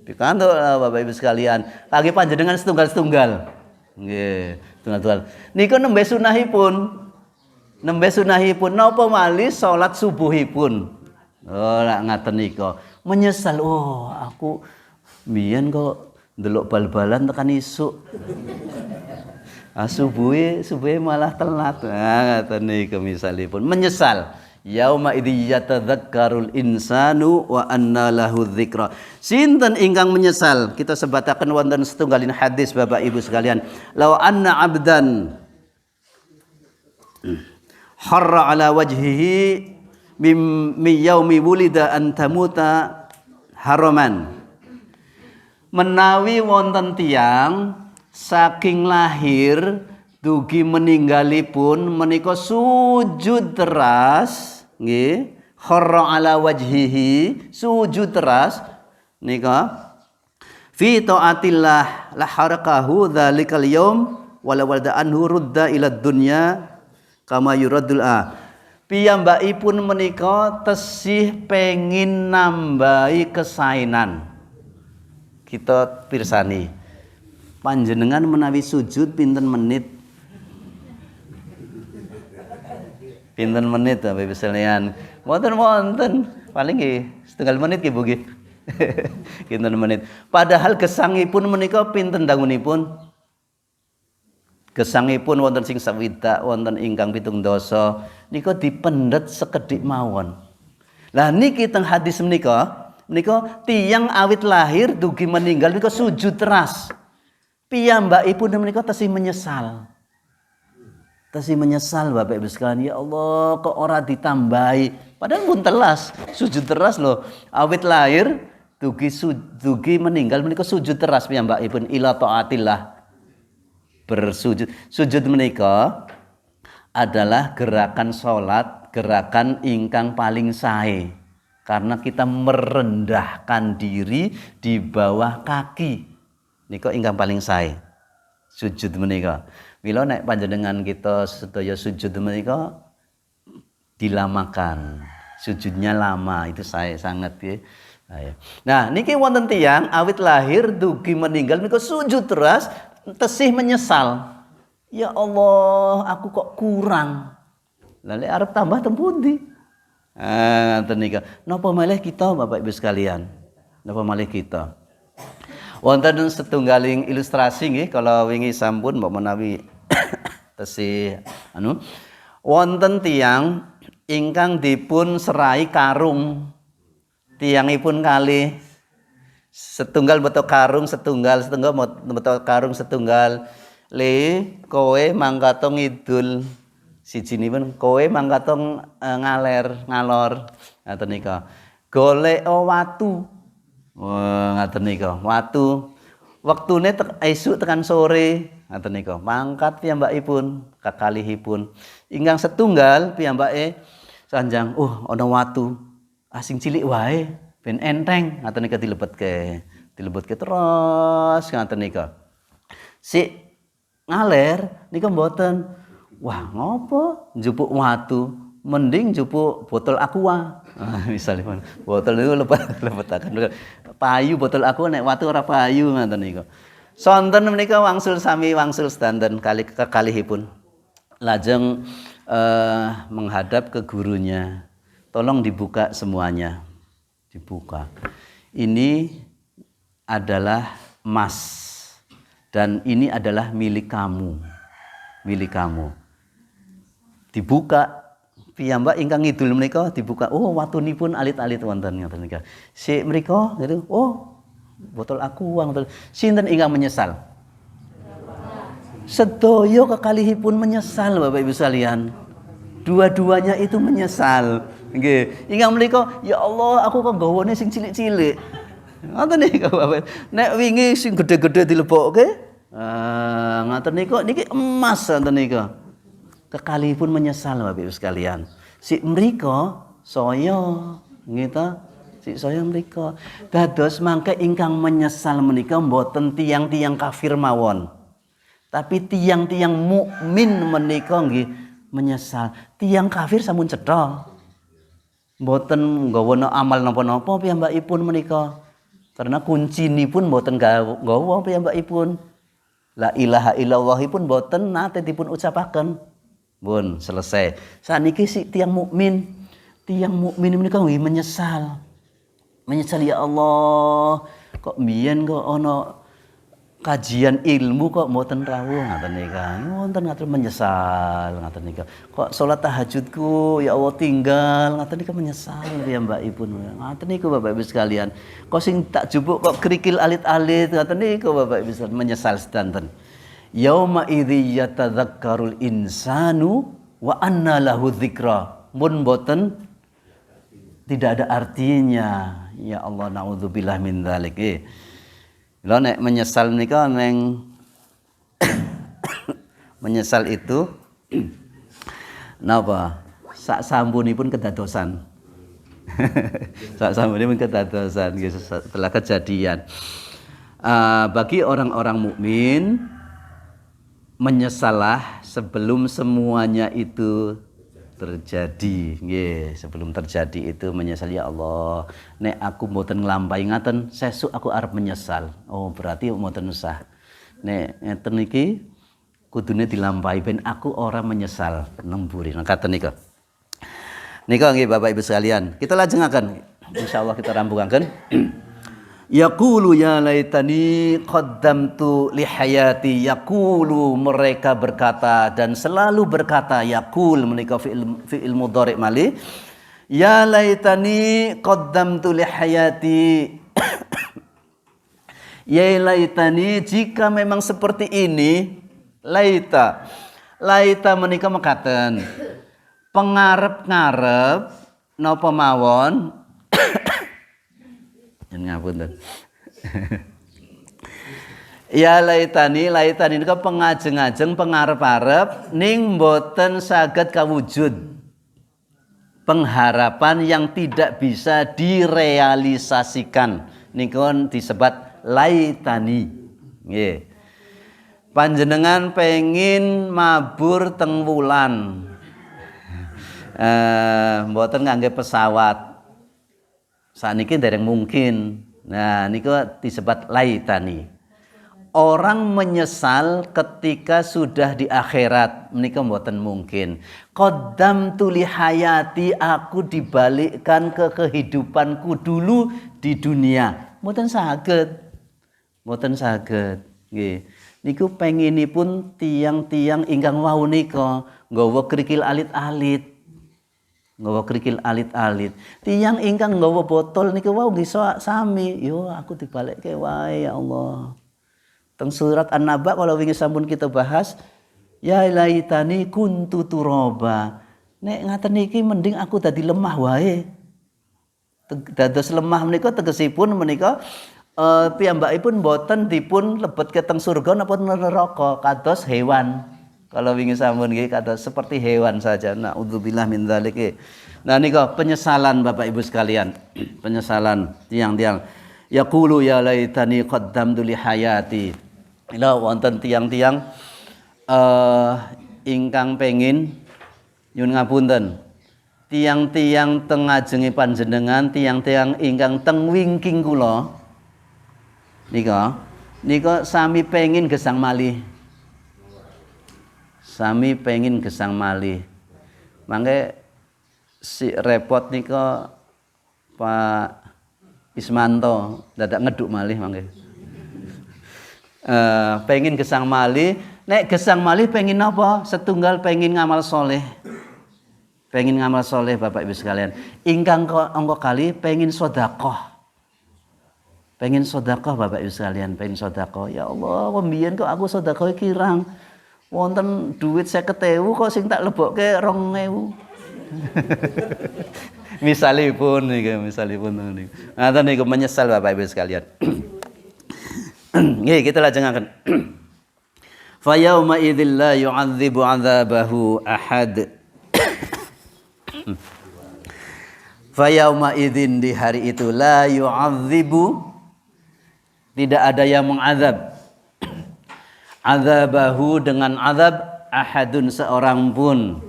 Pikantuk Bapak Ibu sekalian, kangge panjenengan setunggal-setunggal. Nggih, setunggal-setunggal. Nika nembe sunahipun. Nembe sunahipun napa malih salat subuhipun. Oh, lak ngaten nika. Menyesal, oh aku mbiyen kok ndelok bal-balan tekan isuk. Subuhe malah telat. Nah, ngoten niku misalipun menyesal. Yauma idzi yatadzakkarul insanu wa anna lahu dzikra. Sinten ingkang menyesal? Kita sebataken wonten setunggalin hadis Bapak Ibu sekalian. Law anna 'abdan harra ala wajhihi min yaumi wulida an tamuta haraman. Menawi wonten tiyang saking lahir dugi meninggalipun menika sujud teras nggih, kharra ala wajhihi, sujud teras nika fi taatillah la harakahu dzalikal yaum wala walda anhu rudda ila dunya kama yuradul piyambakipun menika tesih pengin nambahi kesainan. Kita pirsani panjenengan menawi sujud pinten menit? Pinten menit Bapak Ibu sekalian? Wonten paling nggih setengah menit nggih Bu nggih. Pinten menit. Padahal gesangipun menika pinten dangunipun? Gesangipun wonten sing sawidak, wonten ingkang 7 dasa. Nika dipendet sekedhik mawon. Lah niki teng hadis menika tiyang awit lahir dugi meninggal menika sujud teras. Piyambakipun menika tasih menyesal. Tasih menyesal Bapak Ibu sekalian, ya Allah kok ora ditambahi. Padahal pun telas, sujud teras loh. Awit lahir dugi meninggal menika sujud teras piyambakipun ila taatillah. Bersujud. Sujud menika adalah gerakan salat, gerakan ingkang paling sae. Karena kita merendahkan diri di bawah kaki. Nika ingkang paling sae. Sujud menika. Mila nek panjenengan kita sedaya sujud menika dilamakan. Sujudnya lama, itu sae sangat ya. Nah, niki wonten tiyang awit lahir dugi meninggal menika sujud teras tesih menyesal. Ya Allah, aku kok kurang. Lalu arep tambah teng pundi? Ngoten nika. Napa malih kita Bapak Ibu sekalian? Napa malih kita? Wonten setunggaling ilustrasi nggih kala wingi sampun mbok menawi tesih wonten tiyang ingkang dipun serai karung. Tiyangipun kalih setunggal beto karung setunggal beto karung setunggal le kowe mangkatong ngidul sijinipun kowe mangkatong ngalor ngaten nika golek watu ngaten nika watu wektune esuk tekan sore ngaten nika mangkat piyambakipun kakalihipun ingkang setunggal piyambake sanjang ana watu asing cilik wae ben enteng ngaten nika dilebetke terus ngaten nika si ngaler nika mboten. Wah, ngopo njupuk watu? Mending njupuk botol aqua. Misalipun botol niku lebetaken payu botol aqua nek watu ora payu ngoten niku. Sonten menika wangsul sami wangsul sedanten kekalihipun. Lajeng menghadap ke gurunya. Tolong dibuka semuanya. Dibuka. Ini adalah emas dan ini adalah milik kamu. Milik kamu. Dibuka piyambak ingkang ngidul menika dibuka. Oh, watunipun alit-alit wonten ngoten nika. Si mriko gitu. Oh, botol aku uang. Sinten ingkang menyesal? Sedaya kekalihipun menyesal Bapak Ibu sekalian. Dua-duanya itu menyesal. Nggih. Ingkang menika, ya Allah, aku kok gawane sing cilik-cilik. Ngoten niku Bapak. Nek wingi sing gedhe-gedhe dilebokke, ngoten niku niki emas ngoten niku. Kekalihipun menyesal Bapak Ibu sekalian. Si mriko saya nggih si saya mriko. Dados mangke ingkang menyesal menika mboten tiyang-tiyang kafir mawon. Tapi tiyang-tiyang mukmin menika nggih menyesal. Tiyang kafir sampun cetha. Mboten nggawa amal napa-napa piyambakipun menika. Karena kuncinipun mboten nggawa piyambakipun. La ilaha illallahipun mboten nate dipun ucapaken. Pun selesai. Saniki si tiang mukmin menika nggih menyesal. Menyesal ya Allah, kok mbiyen kok ana kajian ilmu kok mboten rawuh ngaten nika. Wonten ngaten menyesal ngaten nika. Kok salat tahajudku ya Allah tinggal ngaten nika menyesal piyambakipun. Ngaten niku Bapak Ibu sekalian. Kok sing tak jupuk kok kerikil alit-alit ngaten niku Bapak Ibu sekalian menyesal sedanten. Yauma idzi yatadzakkarul insanu wa anna lahu dzikra. Mun boten tidak ada artinya. Ya Allah, naudzubillah min dzalik. Lha nek menyesal menika neng menyesal itu napa? Sak sampunipun kedadosan. Sak sampunipun kedadosan setelah kejadian. Bagi orang-orang mukmin menyesalah sebelum semuanya itu terjadi. Nggih, sebelum terjadi itu menyesal ya Allah. Nek aku mboten nglampahi ngaten, sesuk aku arep menyesal. Oh, berarti mboten usah. Nek ngeten iki kudune dilampahi ben aku ora menyesal nemburi. Ngaten nika. Nika nggih Bapak Ibu sekalian. Kita lajengaken. Insyaallah kita rampungaken. Yaqulu ya laitani qaddamtu li hayati. Yaqulu, mereka berkata dan selalu berkata, yaqul menika fi'il mudhari' malih. Ya laitani qaddamtu li hayati. Ya laitani, jika memang seperti ini, laita menika mekaten. Pengarep-ngarep napa mawon ngapunten. Ya laitani niku pengajeng-ajeng pengarep-arep ning mboten saged kawujud. Pengharapan yang tidak bisa direalisasikan niku disebut laitani. Nggih. Panjenengan pengin mabur teng wulan. Mboten ngangge pesawat. Saniki dereng mungkin. Nah, niku disebut laitani. Orang menyesal ketika sudah di akhirat, menika mboten mungkin. Qaddamtu li hayati, aku dibalikkan ke kehidupanku dulu di dunia. Mboten saged. Mboten saged. Nggih. Niku penginipun tiang-tiang ingkang wau nika nggawa kerikil alit-alit. Nggawa kerikil alit-alit. Tiyang ingkang nggawa botol niku wau nggih sami. Yo aku dibalekke wae ya Allah. Teng surat An-Naba kalau wingi sampun kita bahas, ya laitani kuntu turaba. Nek ngaten iki mending aku dadi lemah wae. Dados lemah menika tegesipun menika piyambakipun boten dipun lebetke teng surga napa neraka kados hewan. Kalau wingi sampun nggih kata seperti hewan saja. Naudzubillah min dzalik. Nah nika penyesalan Bapak Ibu sekalian. Penyesalan tiang-tiang. Yaqulu ya laitani qaddamtu li hayati. Lha wonten tiang-tiang ingkang pengin nyun ngapunten. Tiang-tiang teng ngajenge panjenengan, tiang-tiang ingkang teng wingking kula. Nika Niko sami pengin gesang malih. Sami pengin gesang malih. Mangke si repot niko Pak Ismanto dadak ngeduk malih mangke. Pengin gesang malih, nek gesang malih pengin apa? Setunggal pengin ngamal soleh. Pengin ngamal soleh Bapak Ibu sekalian. Ingkang angka kali pengin sedekah. Pengin sedekah Bapak Ibu sekalian, pengin sedekah. Ya Allah, mbiyen kok aku sedekah kirang. Wonten duit 50.000 kok sing tak lebokke 2.000. Misalipun niku. Ngaten niku menyesal Bapak Ibu sekalian. Nggih, kita lajengaken. Fa yauma idzil la yu'adzibu 'adzabahu ahad. Fa yauma idzin, di hari itu, la yu'adzibu, tidak ada yang mengazab. Adzabahu, dengan azab, ahadun, seorang pun.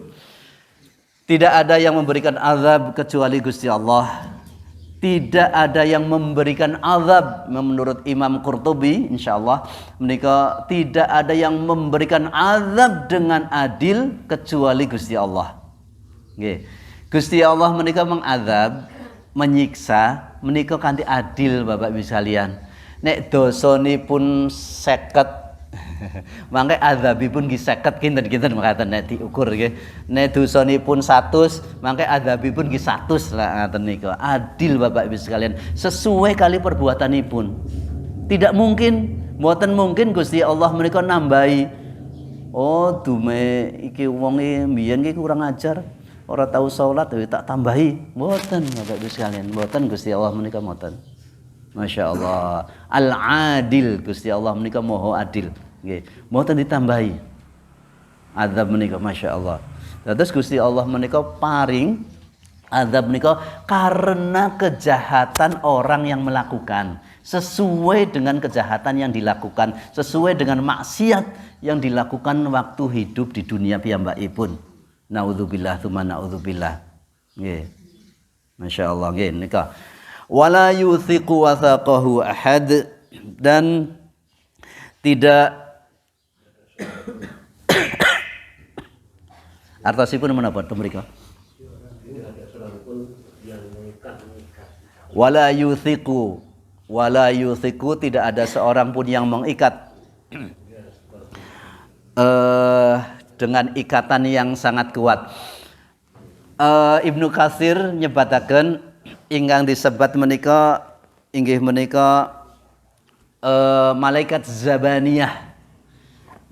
Tidak ada yang memberikan azab kecuali Gusti Allah. Tidak ada yang memberikan azab menurut Imam Qurtubi insyaallah menika tidak ada yang memberikan azab dengan adil kecuali Gusti Allah. Nggih. Gusti Allah menika mengazab, menyiksa menika kanthi adil Bapak Ibu sekalian. Nek dosanipun 50 mangke azabipun nggih 50 kinten-kinten makaten nek diukur nggih. Nek dosanipun 100 mangke azabipun nggih 100 lah ngaten niku. Adil Bapak Ibu sekalian, sesuai kali perbuatanipun. Tidak mungkin, mboten mungkin Gusti Allah menika nambahi. Oh, dume iki wong iki mbiyen iki kurang ajar, ora tahu salat tak tambahi. Mboten Bapak Ibu sekalian, mboten Gusti Allah menika mboten. Masya Allah, al-adil Gusti Allah menika moho adil. Nggih, mboten ditambahi azab menika, Masya Allah. Terus Gusti Allah menika paring azab menika karena kejahatan orang yang melakukan, sesuai dengan kejahatan yang dilakukan, sesuai dengan maksiat yang dilakukan waktu hidup di dunia piyambakipun. Naudzubillah tsumma naudzubillah. Nggih. Masya Allah nggih nika. Wala yuthiqu wathaqahu ahad, dan tidak artosipun menapa to mrika? Wala yuthiqu, tidak ada seorang pun yang mengikat dengan ikatan yang sangat kuat. Ibnu Katsir nyebataken ingkang disebat menika inggih menika malaikat Zabaniyah.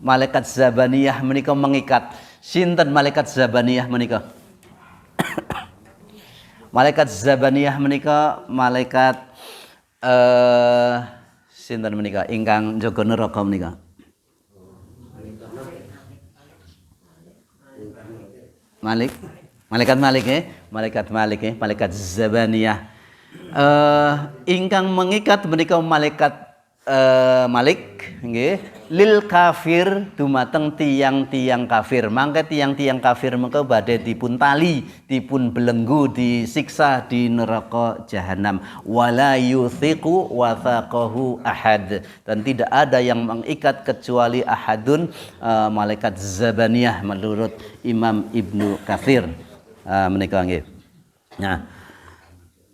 Malaikat Zabaniyah menika mengikat. Sinten malaikat Zabaniyah menika? Malaikat Zabaniyah menika malaikat sinten menika ingkang jaga neraka menika? Malaikat malaikat Zabaniyah. Ingkang mengikat menika malaikat Malik nggih lil kafir dumateng tiang-tiang kafir. Mangke tiang-tiang kafir mengko badhe dipun tali, dipun belenggu, disiksa di neraka jahanam. Wala yuthiqu wathaqahu ahad, dan tidak ada yang mengikat kecuali ahadun, malaikat Zabaniyah menurut Imam Ibnu Katsir menika nggih. Nah,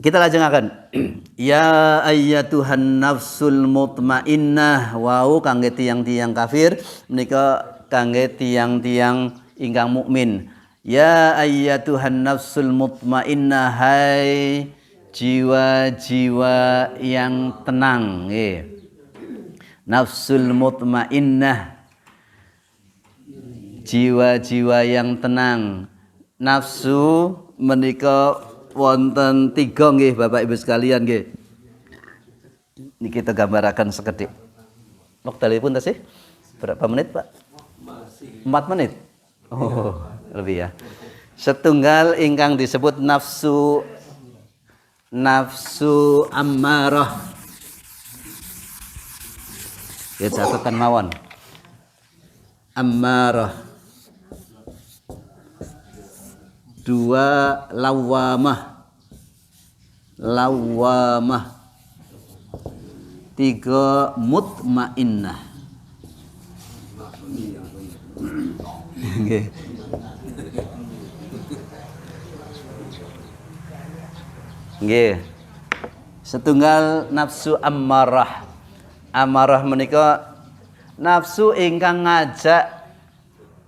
kita lajengaken. Ya ayyatuhan nafsul mutmainnah, wau kangge tiang-tiang kafir menika kangge tiang-tiang ingkang mukmin. Ya ayyatuhan nafsul mutmainnah, hai jiwa-jiwa yang tenang nggih. Nafsul mutmainnah, jiwa-jiwa yang tenang. Nafsu menika wonten 3 nggih Bapak Ibu sekalian nggih. Ini kita gambaraken sekedhik. Wektalipun ta sih? Berapa menit, Pak? 4 menit. Oh, lebih ya. Setunggal ingkang disebut nafsu ammarah. Ya catatan mawon. Ammarah. 2 lawamah. Tiga, mutmainnah. Nggih. Nggih. Setunggal nafsu ammarah. Amarah menika nafsu ingkang ngajak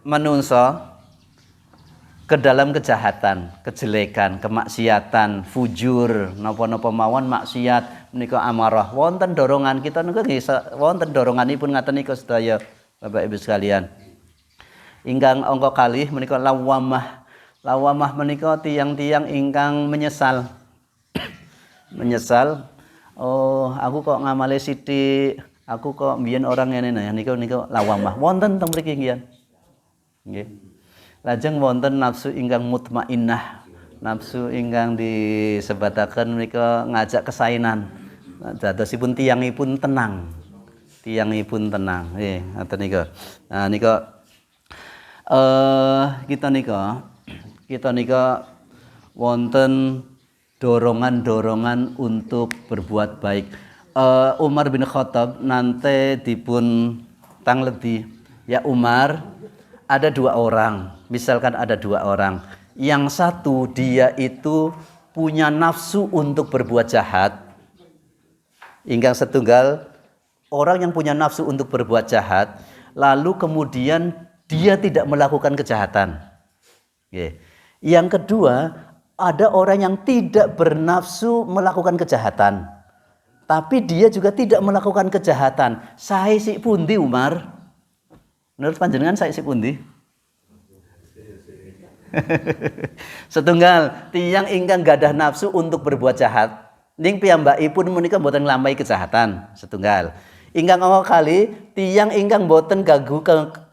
manungsa ke dalam kejahatan, kejelekan, kemaksiatan, fujur, napa-napa mawon maksiat menika amarah. Wonten dorongan kita niku nggih wonten doronganipun ngaten niku sedaya Bapak Ibu sekalian. Ingkang angka kalih menika lawamah. Lawamah menika tiang-tiang ingkang menyesal. Menyesal. Oh, aku kok ngamale sithik, aku kok mbiyen orang ngene nah niku lawamah. Wonten teng mriki nggih. Nggih. Lajeng wonten nafsu ingkang mutmainnah. Nafsu ingkang disebataken menika ngajak kesainan. Dadosipun tiyangipun tenang. Tiyangipun tenang. Nggih, ngoten niku. Nah nika kita nika wonten dorongan-dorongan untuk berbuat baik. Umar bin Khattab nanti dipun tangledi, ya Umar, ada dua orang. Misalkan ada dua orang. Yang satu dia itu punya nafsu untuk berbuat jahat. Ingkang setunggal orang yang punya nafsu untuk berbuat jahat, lalu kemudian dia tidak melakukan kejahatan. Yang kedua, ada orang yang tidak bernafsu melakukan kejahatan, tapi dia juga tidak melakukan kejahatan. Sae sik pundi Umar? Menurut panjenengan sae sik pundi? Setunggal tiyang ingkang gadah nafsu untuk berbuat jahat, ning piyambakipun menika mboten nglampahi kejahatan. Setunggal. Ingkang kali tiyang ingkang mboten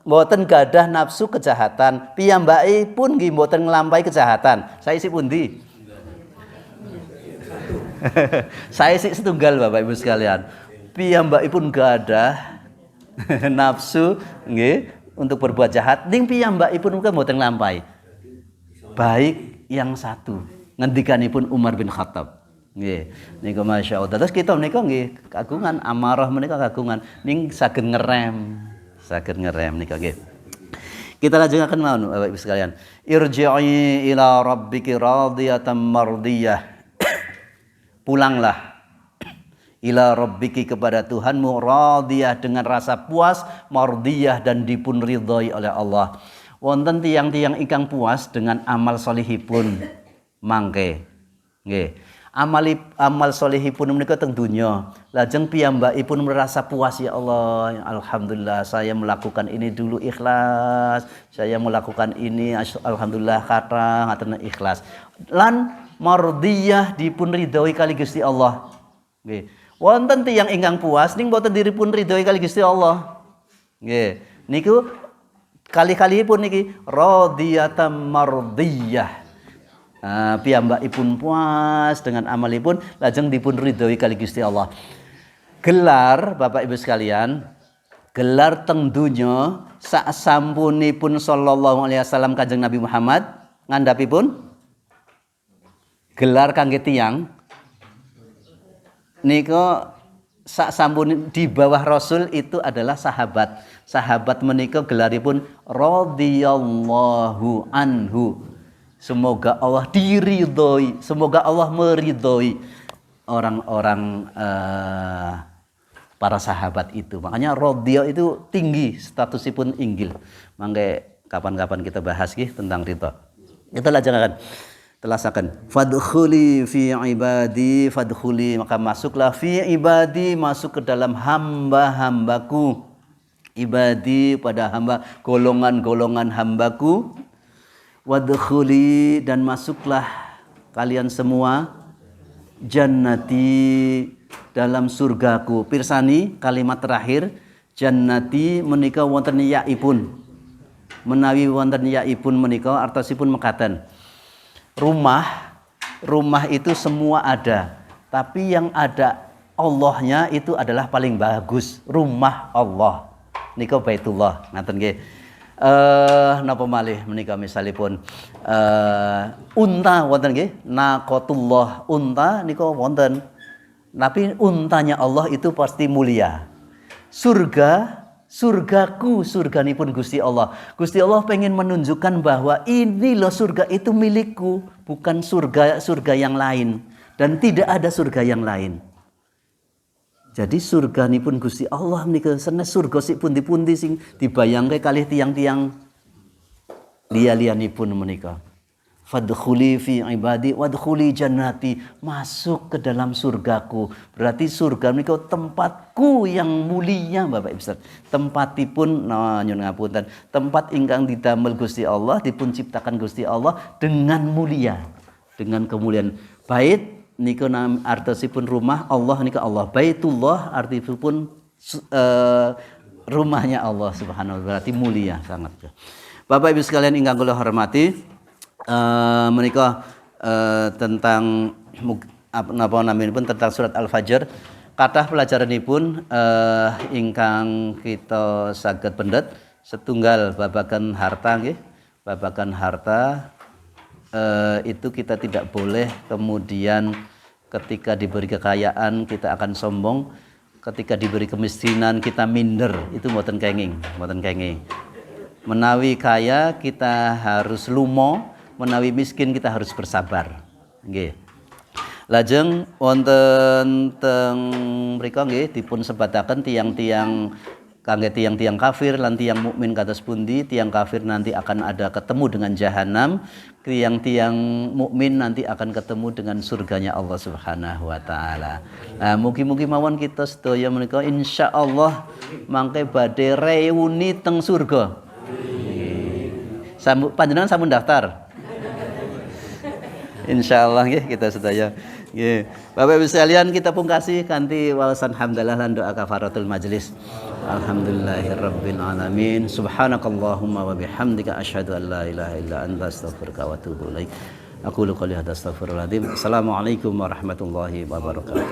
mboten gadah nafsu kejahatan, piyambakipun nggih mboten nglampahi kejahatan. Sae sik pundi? Sae sik setunggal Bapak Ibu sekalian. Piyambakipun gadah nafsu nggih untuk berbuat jahat, ning piyambakipun muga mboten nglampahi. Baik yang satu ngendikanipun Umar bin Khattab. Nggih, niku masyaallah. Terus kita menika nggih kagungan amarah menika kagungan ning saged ngerem nika nggih. Kita lajengaken mawon Bapak Ibu sekalian. Irji'i ila rabbiki radiyatan mardiyah. Pulanglah ila rabbiki kepada Tuhanmu radiyah dengan rasa puas, mardiyah dan dipun ridhoi oleh Allah. Wonten tiang-tiang ingkang puas dengan amal solihipun mangke. Nggih. Amal solihipun menika teng donya. Lajeng piyambakipun merasa puas, ya Allah, alhamdulillah saya melakukan ini dulu ikhlas. Saya melakukan ini alhamdulillah kata ngaten ikhlas. Lan mardiyah dipun ridhoi kali Gusti Allah. Nggih. Wonten tiyang ingkang puas ning boten diripun ridhoi kali Gusti Allah. Nggih. Niku kali-kalipun niki radiyatan mardiyah. Piyambakipun puas dengan amalipun lajeng dipun ridhoi kali Gusti Allah. Gelar Bapak Ibu sekalian, gelar teng donya sak sampunipun sallallahu alaihi wasallam Kanjeng Nabi Muhammad ngandhapipun gelar kangge tiyang nika sak sampun di bawah Rasul itu adalah sahabat. Sahabat menika gelaripun radhiyallahu anhu. Semoga Allah diridhoi, semoga Allah meridhoi orang-orang para sahabat itu. Makanya radhiya itu tinggi, statusipun inggil. Mangke kapan-kapan kita bahas tentang ridha. Kita lajengaken. Telasakan fadkhuli fi ibadi, fadkhuli maka masuklah fi ibadi, masuk ke dalam hamba-hambaku. Ibadi pada hamba, golongan-golongan hambaku. Wadkhuli dan masuklah kalian semua jannati dalam surgaku. Pirsani kalimat terakhir jannati menika wonten yaipun. Menawi wonten yaipun menika artosipun mekaten. Rumah itu semua ada, tapi yang ada Allahnya itu adalah paling bagus. Rumah Allah nika Baitullah ngaten nggih. Napa malih menika misalipun unta wonten nggih, naqatullah unta nika wonten. Tapi untanya Allah itu pasti mulia. Surgaku, surganipun Gusti Allah. Gusti Allah pengen menunjukkan bahwa ini loh surga itu milikku, bukan surga yang lain, dan tidak ada surga yang lain. Jadi surganipun Gusti Allah menika sanes surga sik pundi-pundi sing dibayangke kalih tiang-tiang liya-liyanipun menika. Fadkhuli fi ibadi wadkhuli jannati, masuk ke dalam surgaku. Berarti surga menika tempatku yang mulia Bapak Ibu. Tempatipun nyun ngapunten, tempat ingkang didamel Gusti Allah, dipun ciptakan Gusti Allah dengan mulia, dengan kemuliaan. Bait nika artosipun rumah Allah nika Allah. Baitullah artipun rumahnya Allah Subhanahu wa taala, berarti mulia sangat. Bapak Ibu sekalian ingkang kula hormati, menika tentang napa naminipun tentang surat Al-Fajr, kathah pelajaranipun ingkang kita saged pendet. Setunggal babagan harta nggih, babagan harta itu kita tidak boleh kemudian ketika diberi kekayaan kita akan sombong, ketika diberi kemiskinan kita minder, itu mboten kenging, mboten kenging. Menawi kaya kita harus lumo, menawi miskin kita harus bersabar. Nggih. Lajeng wonten teng mriku nggih dipun sebataken tiang-tiang kangge tiang-tiang kafir lan tiang mukmin kados pundi. Tiang kafir nanti akan ada ketemu dengan jahanam, tiang-tiang mukmin nanti akan ketemu dengan surganya Allah Subhanahu wa taala. Nah, mugi-mugi mawon kita sedaya menika insyaallah mangke badhe reuni teng surga. Panjenengan sampun daftar? Insyaallah nggih kita sedaya. Nggih. Bapak Ibu sekalian kita pungkasi kanthi wawasan hamdalah lan doa kafaratul majelis. Alhamdulillahirabbil alamin. Subhanakallahumma wa bihamdika asyhadu an la ilaha illa anta astaghfiruka wa atubu ilaik. Aku qouli hadza astaghfirullahaladzim. Assalamualaikum warahmatullahi wabarakatuh.